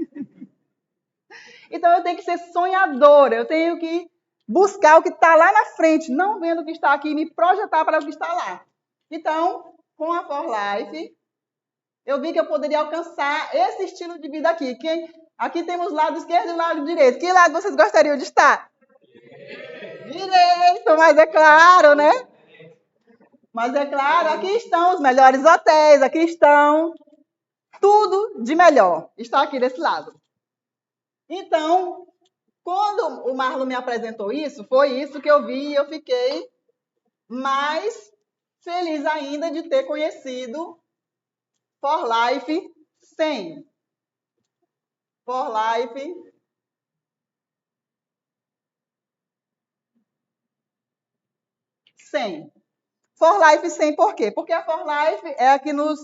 Então, eu tenho que ser sonhadora, eu tenho que buscar o que está lá na frente, não vendo o que está aqui e me projetar para o que está lá. Então, com a For Life, eu vi que eu poderia alcançar esse estilo de vida aqui. Aqui temos lado esquerdo e lado direito. Que lado vocês gostariam de estar? Direito, mas é claro, né? Mas é claro, aqui estão os melhores hotéis, aqui estão tudo de melhor. Está aqui desse lado. Então, quando o Marlon me apresentou isso, foi isso que eu vi e eu fiquei mais feliz ainda de ter conhecido For Life 100. For Life 100. For Life 100 por quê? Porque a For Life é a que nos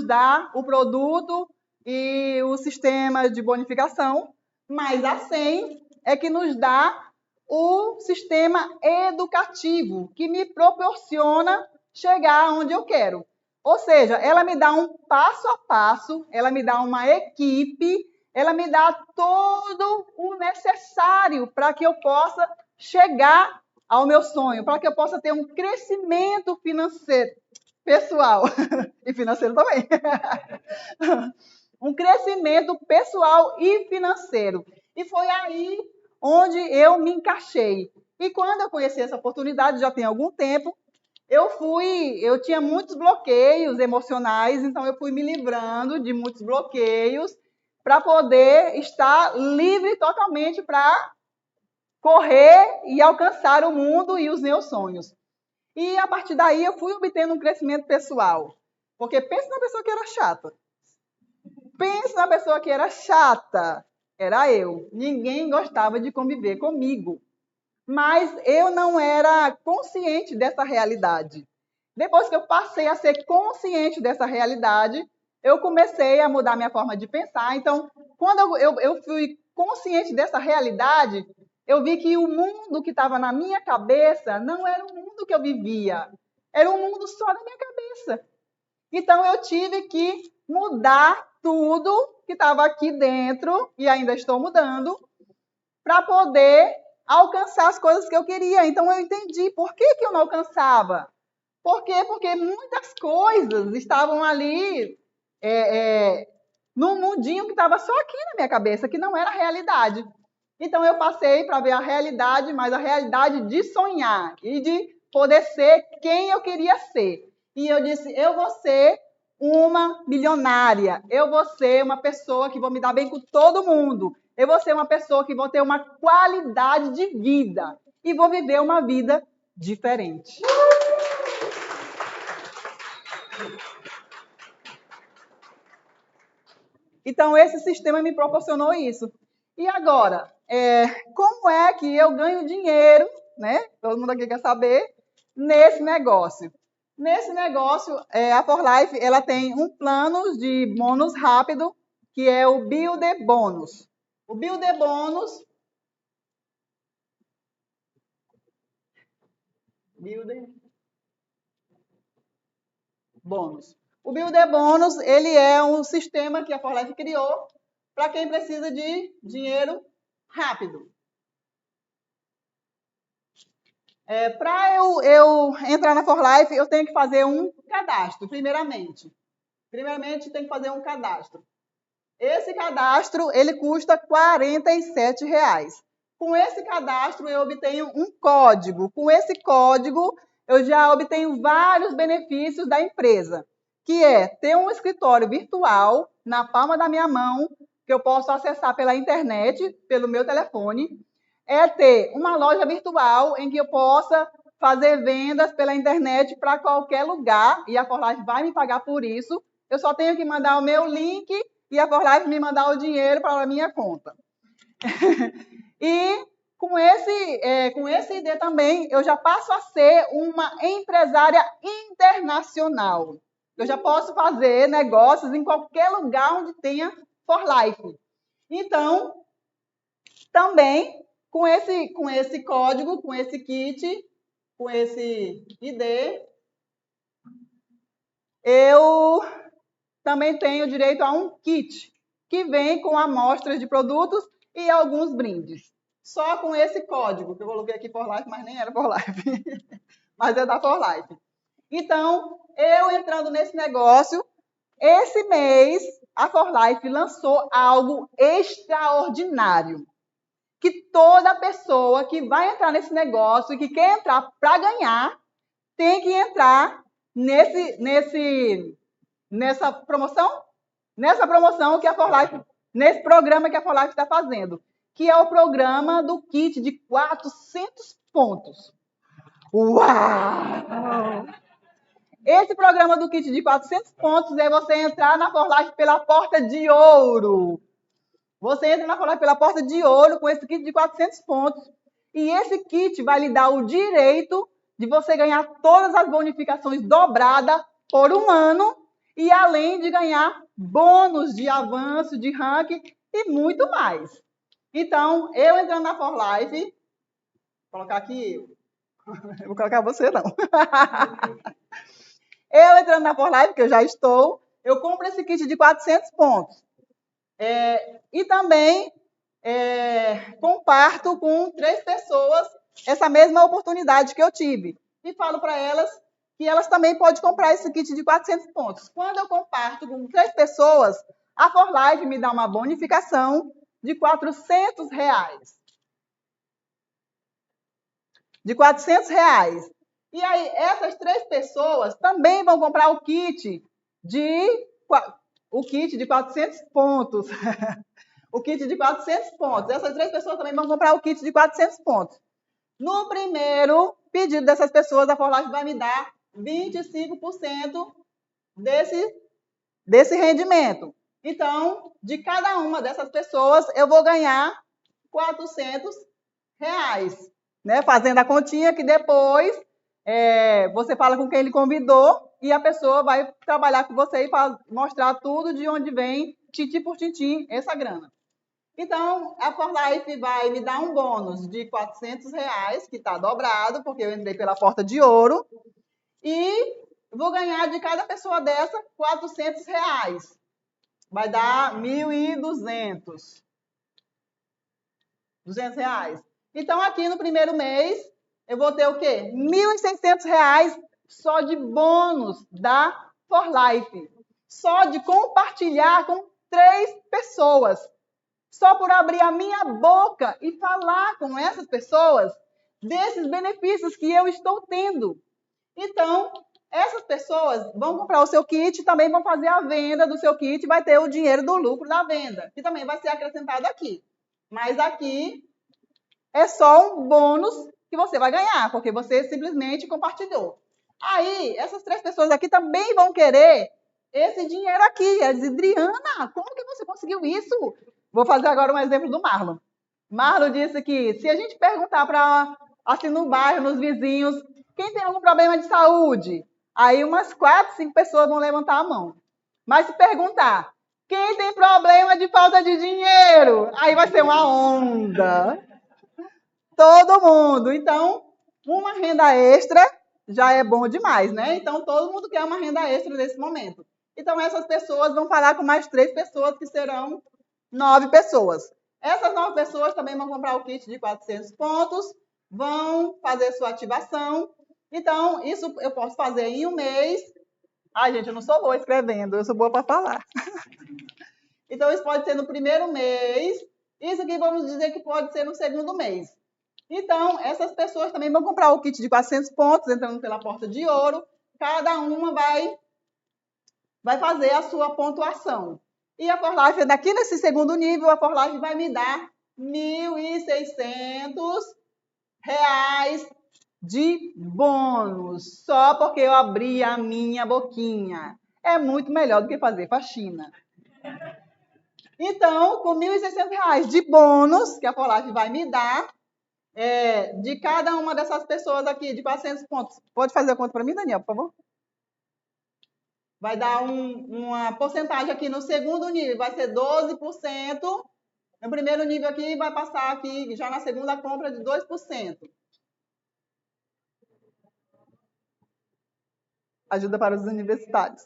dá o produto e o sistema de bonificação, mas a 100 é que nos dá o sistema educativo, que me proporciona chegar onde eu quero. Ou seja, ela me dá um passo a passo, ela me dá uma equipe, ela me dá todo o necessário para que eu possa chegar ao meu sonho, para que eu possa ter um crescimento financeiro, pessoal e financeiro também. Um crescimento pessoal e financeiro. E foi aí onde eu me encaixei. E quando eu conheci essa oportunidade, já tem algum tempo, eu tinha muitos bloqueios emocionais, então eu fui me livrando de muitos bloqueios para poder estar livre totalmente para correr e alcançar o mundo e os meus sonhos. E a partir daí eu fui obtendo um crescimento pessoal. Porque pensa na pessoa que era chata. Pensa na pessoa que era chata. Era eu. Ninguém gostava de conviver comigo. Mas eu não era consciente dessa realidade. Depois que eu passei a ser consciente dessa realidade, eu comecei a mudar minha forma de pensar. Então, quando eu fui consciente dessa realidade, eu vi que o mundo que estava na minha cabeça não era o mundo que eu vivia. Era um mundo só na minha cabeça. Então, eu tive que mudar tudo que estava aqui dentro, e ainda estou mudando, para poder alcançar as coisas que eu queria. Então, eu entendi por que eu não alcançava. Por quê? Porque muitas coisas estavam ali num mundinho que estava só aqui na minha cabeça, que não era a realidade. Então, eu passei para ver a realidade, mas a realidade de sonhar e de poder ser quem eu queria ser. E eu disse, eu vou ser uma milionária, eu vou ser uma pessoa que vou me dar bem com todo mundo, eu vou ser uma pessoa que vou ter uma qualidade de vida e vou viver uma vida diferente. Então, esse sistema me proporcionou isso. E agora, como é que eu ganho dinheiro, né? Todo mundo aqui quer saber, nesse negócio. Nesse negócio, a For Life ela tem um plano de bônus rápido, que é o Builder Bônus. O Builder Bônus... Builder Bônus. O Builder Bônus, ele é um sistema que a For Life criou para quem precisa de dinheiro rápido. Para eu entrar na For Life, eu tenho que fazer um cadastro, primeiramente. Primeiramente, tem que fazer um cadastro. Esse cadastro, ele custa R$ 47. Com esse cadastro, eu obtenho um código. Com esse código, eu já obtenho vários benefícios da empresa, que é ter um escritório virtual na palma da minha mão, que eu posso acessar pela internet, pelo meu telefone, é ter uma loja virtual em que eu possa fazer vendas pela internet para qualquer lugar, e a For Life vai me pagar por isso. Eu só tenho que mandar o meu link e a For Life me mandar o dinheiro para a minha conta. E com esse ID também, eu já passo a ser uma empresária internacional. Eu já posso fazer negócios em qualquer lugar onde tenha For Life. Então, também, com esse código, com esse kit, com esse ID, eu também tenho direito a um kit, que vem com amostras de produtos e alguns brindes. Só com esse código, que eu coloquei aqui For Life, mas nem era For Life, mas é da For Life. Então, eu entrando nesse negócio, esse mês, a For Life lançou algo extraordinário, que toda pessoa que vai entrar nesse negócio e que quer entrar para ganhar, tem que entrar nessa promoção? Nessa promoção que a For Life, nesse programa que a For Life está fazendo, que é o programa do kit de 400 pontos. Uau! Esse programa do kit de 400 pontos é você entrar na For Life pela porta de ouro. Você entra na For Life pela porta de ouro com esse kit de 400 pontos. E esse kit vai lhe dar o direito de você ganhar todas as bonificações dobradas por um ano, e além de ganhar bônus de avanço, de ranking e muito mais. Então, eu entrando na For Life, vou colocar aqui eu. Eu vou colocar você não. Eu entrando na For Life, que eu já estou, eu compro esse kit de 400 pontos. E também comparto com 3 pessoas essa mesma oportunidade que eu tive. E falo para elas que elas também podem comprar esse kit de 400 pontos. Quando eu comparto com 3 pessoas, a For Life me dá uma bonificação de R$400. De R$400. E aí, essas 3 pessoas também vão comprar o kit de 400 pontos. O kit de 400 pontos. Essas 3 pessoas também vão comprar o kit de 400 pontos. No primeiro pedido dessas pessoas, a ForLife vai me dar 25% desse rendimento. Então, de cada uma dessas pessoas, eu vou ganhar R$400, né? Fazendo a continha que depois você fala com quem ele convidou e a pessoa vai trabalhar com você e mostrar tudo de onde vem, tintim por tintim, essa grana. Então, a ForLife vai me dar um bônus de R$400, que está dobrado, porque eu entrei pela porta de ouro, e vou ganhar de cada pessoa dessa R$400. Vai dar 1.200. R$200. Então, aqui no primeiro mês, eu vou ter o quê? R$1.600 só de bônus da ForLife. Só de compartilhar com 3 pessoas. Só por abrir a minha boca e falar com essas pessoas desses benefícios que eu estou tendo. Então, essas pessoas vão comprar o seu kit, também vão fazer a venda do seu kit, vai ter o dinheiro do lucro da venda, que também vai ser acrescentado aqui. Mas aqui é só um bônus que você vai ganhar, porque você simplesmente compartilhou. Aí, essas 3 pessoas aqui também vão querer esse dinheiro aqui. Eles dizem, Adriana, como que você conseguiu isso? Vou fazer agora um exemplo do Marlon. Marlon disse que se a gente perguntar para, assim, no bairro, nos vizinhos, quem tem algum problema de saúde? Aí umas 4, 5 pessoas vão levantar a mão. Mas se perguntar, quem tem problema de falta de dinheiro? Aí vai ser uma onda. Todo mundo. Então, uma renda extra já é bom demais, né? Então, todo mundo quer uma renda extra nesse momento. Então, essas pessoas vão falar com mais 3 pessoas, que serão 9 pessoas. Essas 9 pessoas também vão comprar o kit de 400 pontos, vão fazer sua ativação. Então, isso eu posso fazer em um mês. Ai, gente, eu não sou boa escrevendo, eu sou boa para falar. Então, isso pode ser no primeiro mês. Isso aqui vamos dizer que pode ser no segundo mês. Então, essas pessoas também vão comprar o kit de 400 pontos, entrando pela porta de ouro. Cada uma vai fazer a sua pontuação. E a ForLife, daqui nesse segundo nível, a ForLife vai me dar R$1.600 de bônus, só porque eu abri a minha boquinha. É muito melhor do que fazer faxina. Então, com R$1.600 de bônus, que a ForLife vai me dar, de cada uma dessas pessoas aqui, de 400 pontos. Pode fazer a conta para mim, Daniel, por favor? Vai dar uma porcentagem aqui no segundo nível, vai ser 12%. No primeiro nível aqui, vai passar aqui, já na segunda compra, de 2%. Ajuda para os universitários.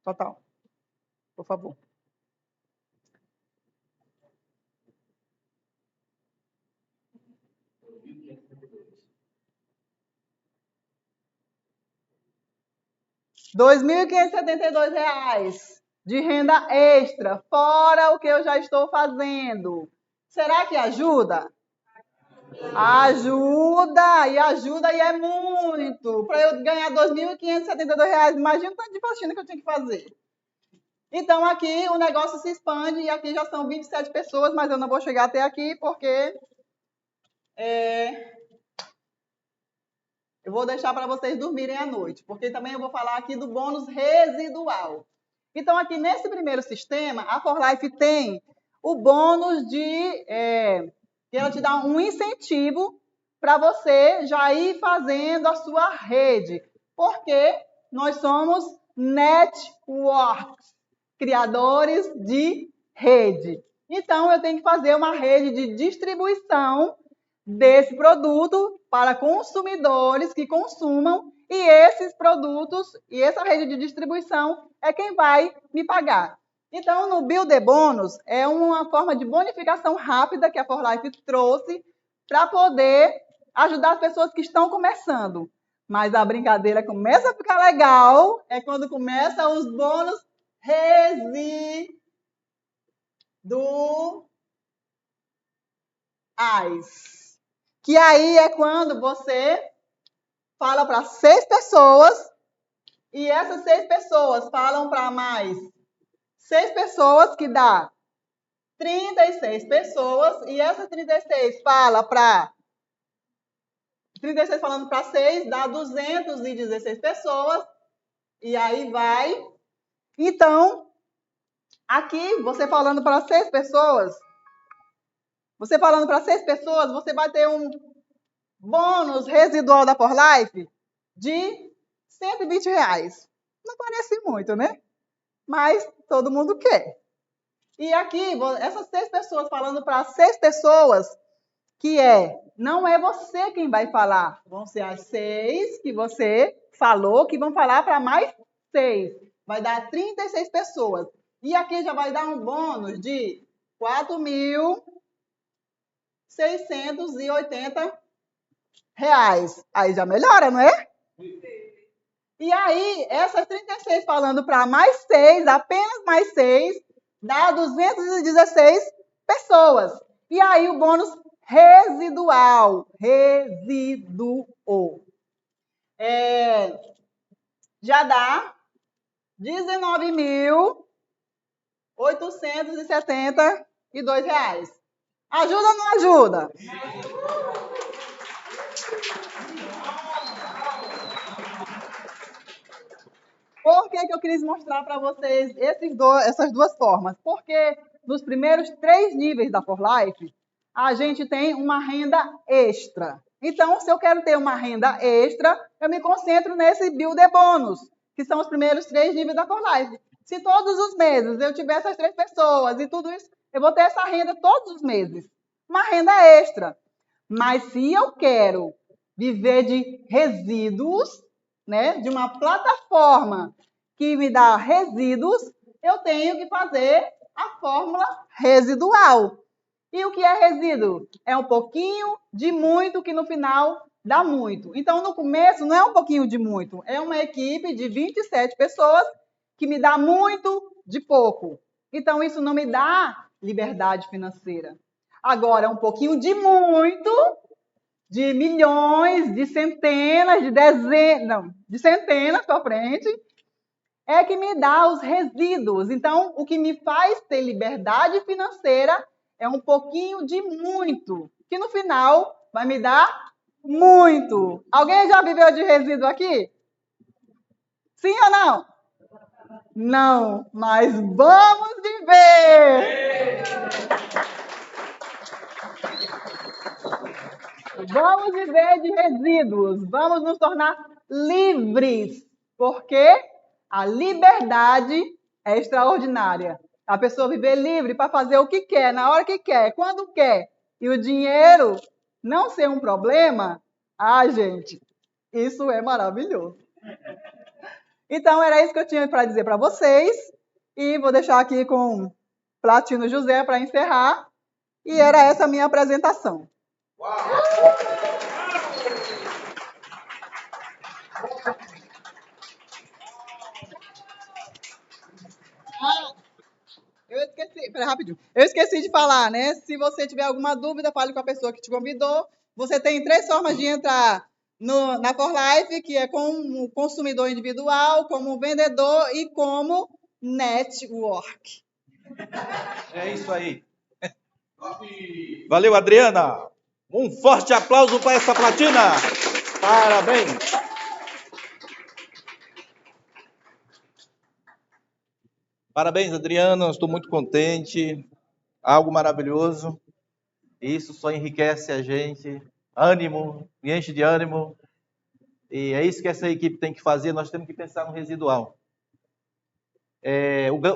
Total. Por favor. R$2.572 de renda extra, fora o que eu já estou fazendo. Será que ajuda? Ajuda, e é muito. Para eu ganhar R$2.572, imagina o tanto de faxina que eu tinha que fazer. Então, aqui o negócio se expande, e aqui já são 27 pessoas, mas eu não vou chegar até aqui, porque eu vou deixar para vocês dormirem à noite, porque também eu vou falar aqui do bônus residual. Então, aqui nesse primeiro sistema, a ForLife tem o bônus que ela te dá um incentivo para você já ir fazendo a sua rede, porque nós somos networks, criadores de rede. Então, eu tenho que fazer uma rede de distribuição desse produto para consumidores que consumam, e esses produtos e essa rede de distribuição é quem vai me pagar. Então, no Build Bônus, é uma forma de bonificação rápida que a For Life trouxe para poder ajudar as pessoas que estão começando. Mas a brincadeira começa a ficar legal é quando começa os bônus residuais. Que aí é quando você fala para 6 pessoas e essas 6 pessoas falam para mais 6 pessoas, que dá 36 pessoas, e essas 36 fala para 36 falando para 6 dá 216 pessoas, e aí vai. Então, aqui, você falando para 6 pessoas, você vai ter um bônus residual da For Life de R$120. Não parece muito, né? Mas todo mundo quer. E aqui, essas 6 pessoas falando para 6 pessoas, que não é você quem vai falar, vão ser as 6 que você falou, que vão falar para mais 6. Vai dar 36 pessoas. E aqui já vai dar um bônus de R$4.680. Aí já melhora, não é? E aí, essas 36 falando para mais 6, apenas mais 6, dá 216 pessoas. E aí o bônus residual. Já dá R$19.872. Ajuda ou não ajuda? Por que eu quis mostrar para vocês essas duas formas? Porque nos primeiros 3 níveis da For Life, a gente tem uma renda extra. Então, se eu quero ter uma renda extra, eu me concentro nesse Build Bônus, que são os primeiros 3 níveis da For Life. Se todos os meses eu tiver essas 3 pessoas e tudo isso, eu vou ter essa renda todos os meses. Uma renda extra. Mas se eu quero viver de resíduos, né, de uma plataforma que me dá resíduos, eu tenho que fazer a fórmula residual. E o que é resíduo? É um pouquinho de muito que no final dá muito. Então, no começo, não é um pouquinho de muito, é uma equipe de 27 pessoas que me dá muito de pouco. Então, isso não me dá liberdade financeira. Agora, um pouquinho de muito, de milhões, de centenas, de dezenas, não, de centenas para frente, é que me dá os resíduos. Então, o que me faz ter liberdade financeira é um pouquinho de muito, que no final vai me dar muito. Alguém já viveu de resíduo aqui? Sim ou não? Não, mas vamos viver! Vamos viver de resíduos, vamos nos tornar livres, porque a liberdade é extraordinária. A pessoa viver livre para fazer o que quer, na hora que quer, quando quer, e o dinheiro não ser um problema, gente, isso é maravilhoso. Então, era isso que eu tinha para dizer para vocês, e vou deixar aqui com Platino José para encerrar, e era essa a minha apresentação. Rapidinho. Eu esqueci de falar, né? Se você tiver alguma dúvida, fale com a pessoa que te convidou. Você tem 3 formas de entrar na For Life, que é como consumidor individual, como vendedor e como network. É isso aí. Valeu, Adriana. Um forte aplauso para essa platina. Parabéns. Parabéns, Adriana. Estou muito contente. Algo maravilhoso. Isso só enriquece a gente. Ânimo, me enche de ânimo. E é isso que essa equipe tem que fazer. Nós temos que pensar no residual.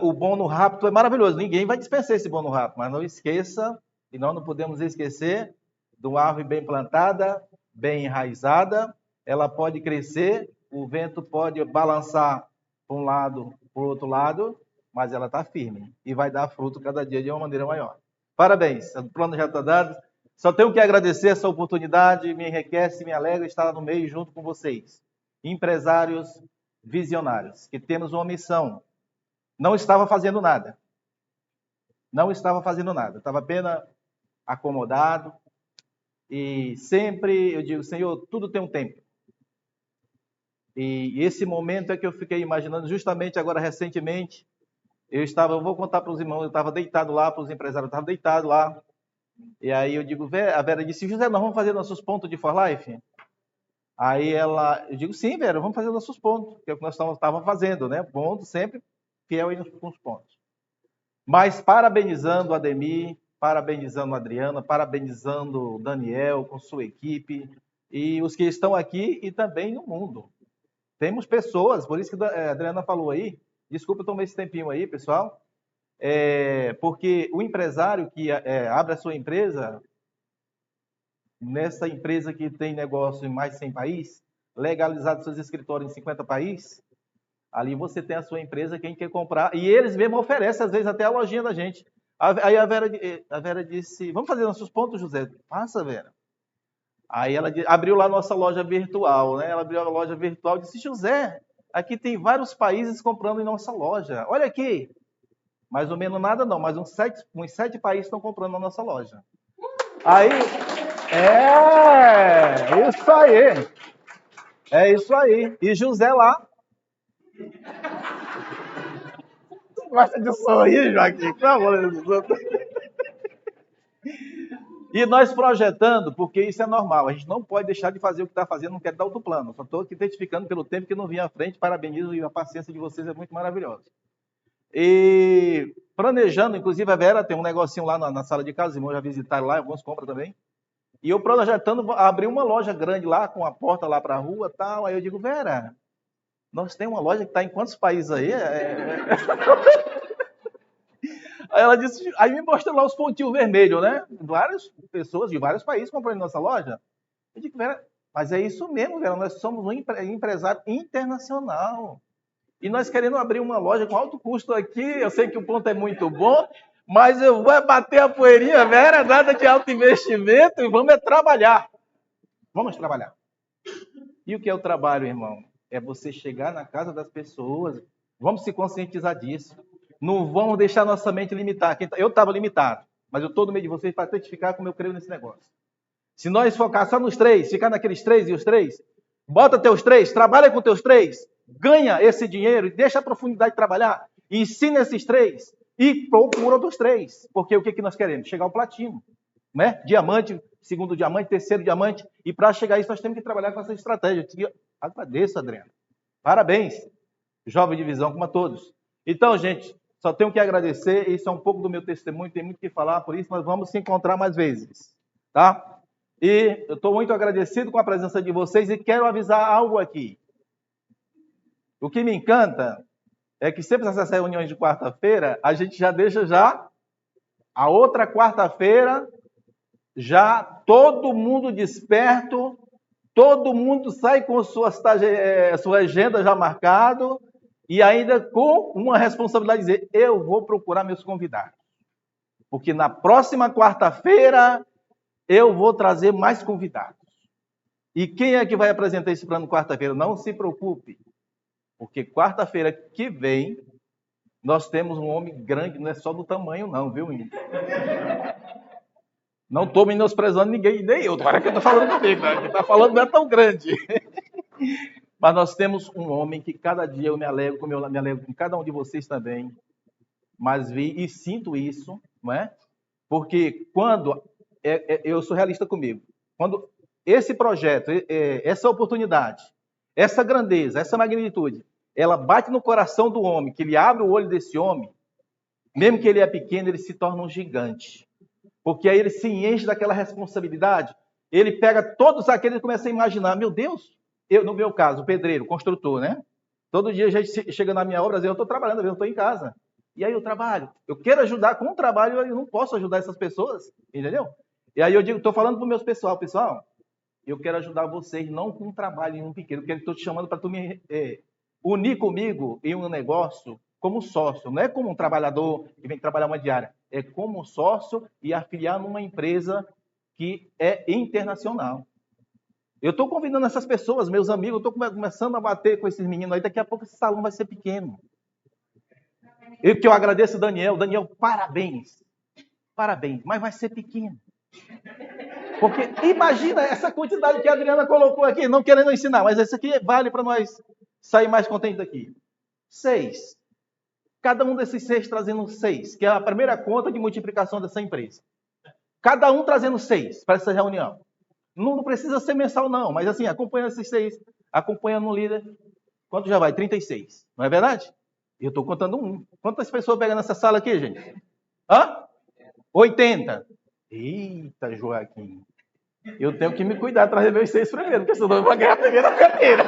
O bônus rápido é maravilhoso. Ninguém vai dispensar esse bônus rápido. Mas não esqueça, e nós não podemos esquecer, de uma árvore bem plantada, bem enraizada. Ela pode crescer, o vento pode balançar para um lado, para o outro lado, mas ela está firme e vai dar fruto cada dia de uma maneira maior. Parabéns, o plano já está dado. Só tenho que agradecer essa oportunidade, me enriquece, me alegra estar no meio junto com vocês. Empresários visionários, que temos uma missão. Não estava fazendo nada. Não estava fazendo nada. Estava apenas acomodado. E sempre eu digo, Senhor, tudo tem um tempo. E esse momento é que eu fiquei imaginando, justamente agora recentemente, eu vou contar para os irmãos, eu estava deitado lá, para os empresários, eu estava deitado lá. E aí eu digo, a Vera disse, José, nós vamos fazer nossos pontos de For Life? Aí eu digo, sim, Vera, vamos fazer nossos pontos, que é o que nós estávamos fazendo, né? Ponto, sempre fiel aí com os pontos. Mas parabenizando a Ademir, parabenizando a Adriana, parabenizando o Daniel com sua equipe e os que estão aqui e também no mundo. Temos pessoas, por isso que a Adriana falou aí, desculpa, eu tomei esse tempinho aí, pessoal, porque o empresário que abre a sua empresa, nessa empresa que tem negócio em mais de 100 países, legalizado seus escritórios em 50 países, ali você tem a sua empresa, quem quer comprar, e eles mesmo oferecem, às vezes, até a lojinha da gente. Aí a Vera disse, vamos fazer nossos pontos, José? Faça, Vera. Aí ela abriu lá a nossa loja virtual, né? Ela abriu a loja virtual e disse, José, aqui tem vários países comprando em nossa loja. Olha aqui. Mais ou menos nada não, mas uns 7 países estão comprando na nossa loja. Aí, isso aí. É isso aí. E José lá. Você gosta de sorrir, Joaquim? Pelo amor de Deus. E nós projetando, porque isso é normal, a gente não pode deixar de fazer o que está fazendo, não quer dar outro plano. Só estou aqui identificando pelo tempo que não vinha à frente, parabenizo e a paciência de vocês é muito maravilhosa. E planejando, inclusive a Vera tem um negocinho lá na sala de casa, os irmãos já visitaram lá, alguns compram também. E eu projetando abrir uma loja grande lá, com a porta lá para a rua e tal. Aí eu digo, Vera, nós temos uma loja que está em quantos países aí? Aí ela disse, aí me mostrou lá os pontinhos vermelhos, né? Várias pessoas de vários países comprando em nossa loja. Eu digo, Vera, mas é isso mesmo, Vera, nós somos um empresário internacional. E nós querendo abrir uma loja com alto custo aqui, eu sei que o ponto é muito bom, mas eu vou bater a poeirinha, Vera, nada de alto investimento e vamos trabalhar. Vamos trabalhar. E o que é o trabalho, irmão? É você chegar na casa das pessoas, vamos se conscientizar disso. Não vamos deixar nossa mente limitar. Eu estava limitado, mas eu estou no meio de vocês para testificar como eu creio nesse negócio. Se nós focar só nos 3, ficar naqueles 3 e os 3, bota teus 3, trabalha com teus 3, ganha esse dinheiro e deixa a profundidade de trabalhar, ensina esses 3 e procura outros 3. Porque o que nós queremos? Chegar ao platino, né? Diamante, segundo diamante, terceiro diamante. E para chegar a isso, nós temos que trabalhar com essa estratégia. Eu agradeço, Adriano. Parabéns, jovem de visão, como a todos. Então, gente, só tenho que agradecer. Isso é um pouco do meu testemunho, tem muito o que falar, por isso nós vamos se encontrar mais vezes, tá? E eu estou muito agradecido com a presença de vocês e quero avisar algo aqui. O que me encanta é que sempre nessas reuniões de quarta-feira, a gente já deixa a outra quarta-feira, já todo mundo desperto, todo mundo sai com sua agenda já marcado e ainda com uma responsabilidade de dizer, eu vou procurar meus convidados. Porque na próxima quarta-feira eu vou trazer mais convidados. E quem é que vai apresentar esse plano quarta-feira? Não se preocupe. Porque quarta-feira que vem, nós temos um homem grande, não é só do tamanho não, viu, menino? Não estou menosprezando ninguém, nem eu. Agora que eu estou falando comigo, né? Quem está falando não é tão grande. Mas nós temos um homem que cada dia eu me alegro, como eu me alegro com cada um de vocês também. Mas vi e sinto isso, não é? Porque quando... eu sou realista comigo. Quando esse projeto, essa oportunidade, essa grandeza, essa magnitude, ela bate no coração do homem, que ele abre o olho desse homem, mesmo que ele é pequeno, ele se torna um gigante. Porque aí ele se enche daquela responsabilidade, ele pega todos aqueles e começa a imaginar, meu Deus, no meu caso, o pedreiro, construtor, né? Todo dia a gente chega na minha obra, eu estou trabalhando, eu estou em casa. E aí eu trabalho. Eu quero ajudar com o trabalho, eu não posso ajudar essas pessoas, entendeu? E aí eu digo, estou falando para o meu pessoal, eu quero ajudar vocês, não com um trabalho em um pequeno, porque eu estou te chamando para tu me unir comigo em um negócio como sócio, não é como um trabalhador que vem trabalhar uma diária, é como sócio e afiliar numa empresa que é internacional. Eu estou convidando essas pessoas, meus amigos, eu estou começando a bater com esses meninos aí, daqui a pouco esse salão vai ser pequeno. Eu agradeço o Daniel, parabéns, mas vai ser pequeno. Porque imagina essa quantidade que a Adriana colocou aqui, não querendo ensinar, mas esse aqui vale para nós sair mais contentes daqui. 6. Cada um desses 6 trazendo 6, que é a primeira conta de multiplicação dessa empresa. Cada um trazendo 6 para essa reunião. Não precisa ser mensal, não, mas assim, acompanhando esses 6, acompanhando o líder, quanto já vai? 36, não é verdade? Eu estou contando um. Quantas pessoas pegam nessa sala aqui, gente? 80. Eita, Joaquim. Eu tenho que me cuidar, trazer meus 6 primeiro, porque senão eu vou ganhar a primeira carteira.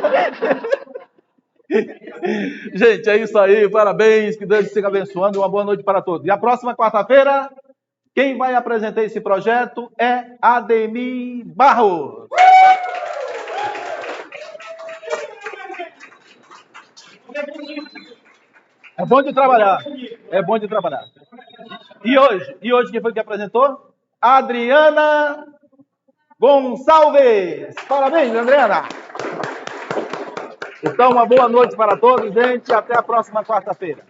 Gente, é isso aí. Parabéns, que Deus siga abençoando. Uma boa noite para todos. E a próxima quarta-feira, quem vai apresentar esse projeto é Ademir Barros. É bom de trabalhar. É bom de trabalhar. E hoje quem foi que apresentou? Adriana Gonçalves. Parabéns, Adriana. Então, uma boa noite para todos, gente. Até a próxima quarta-feira.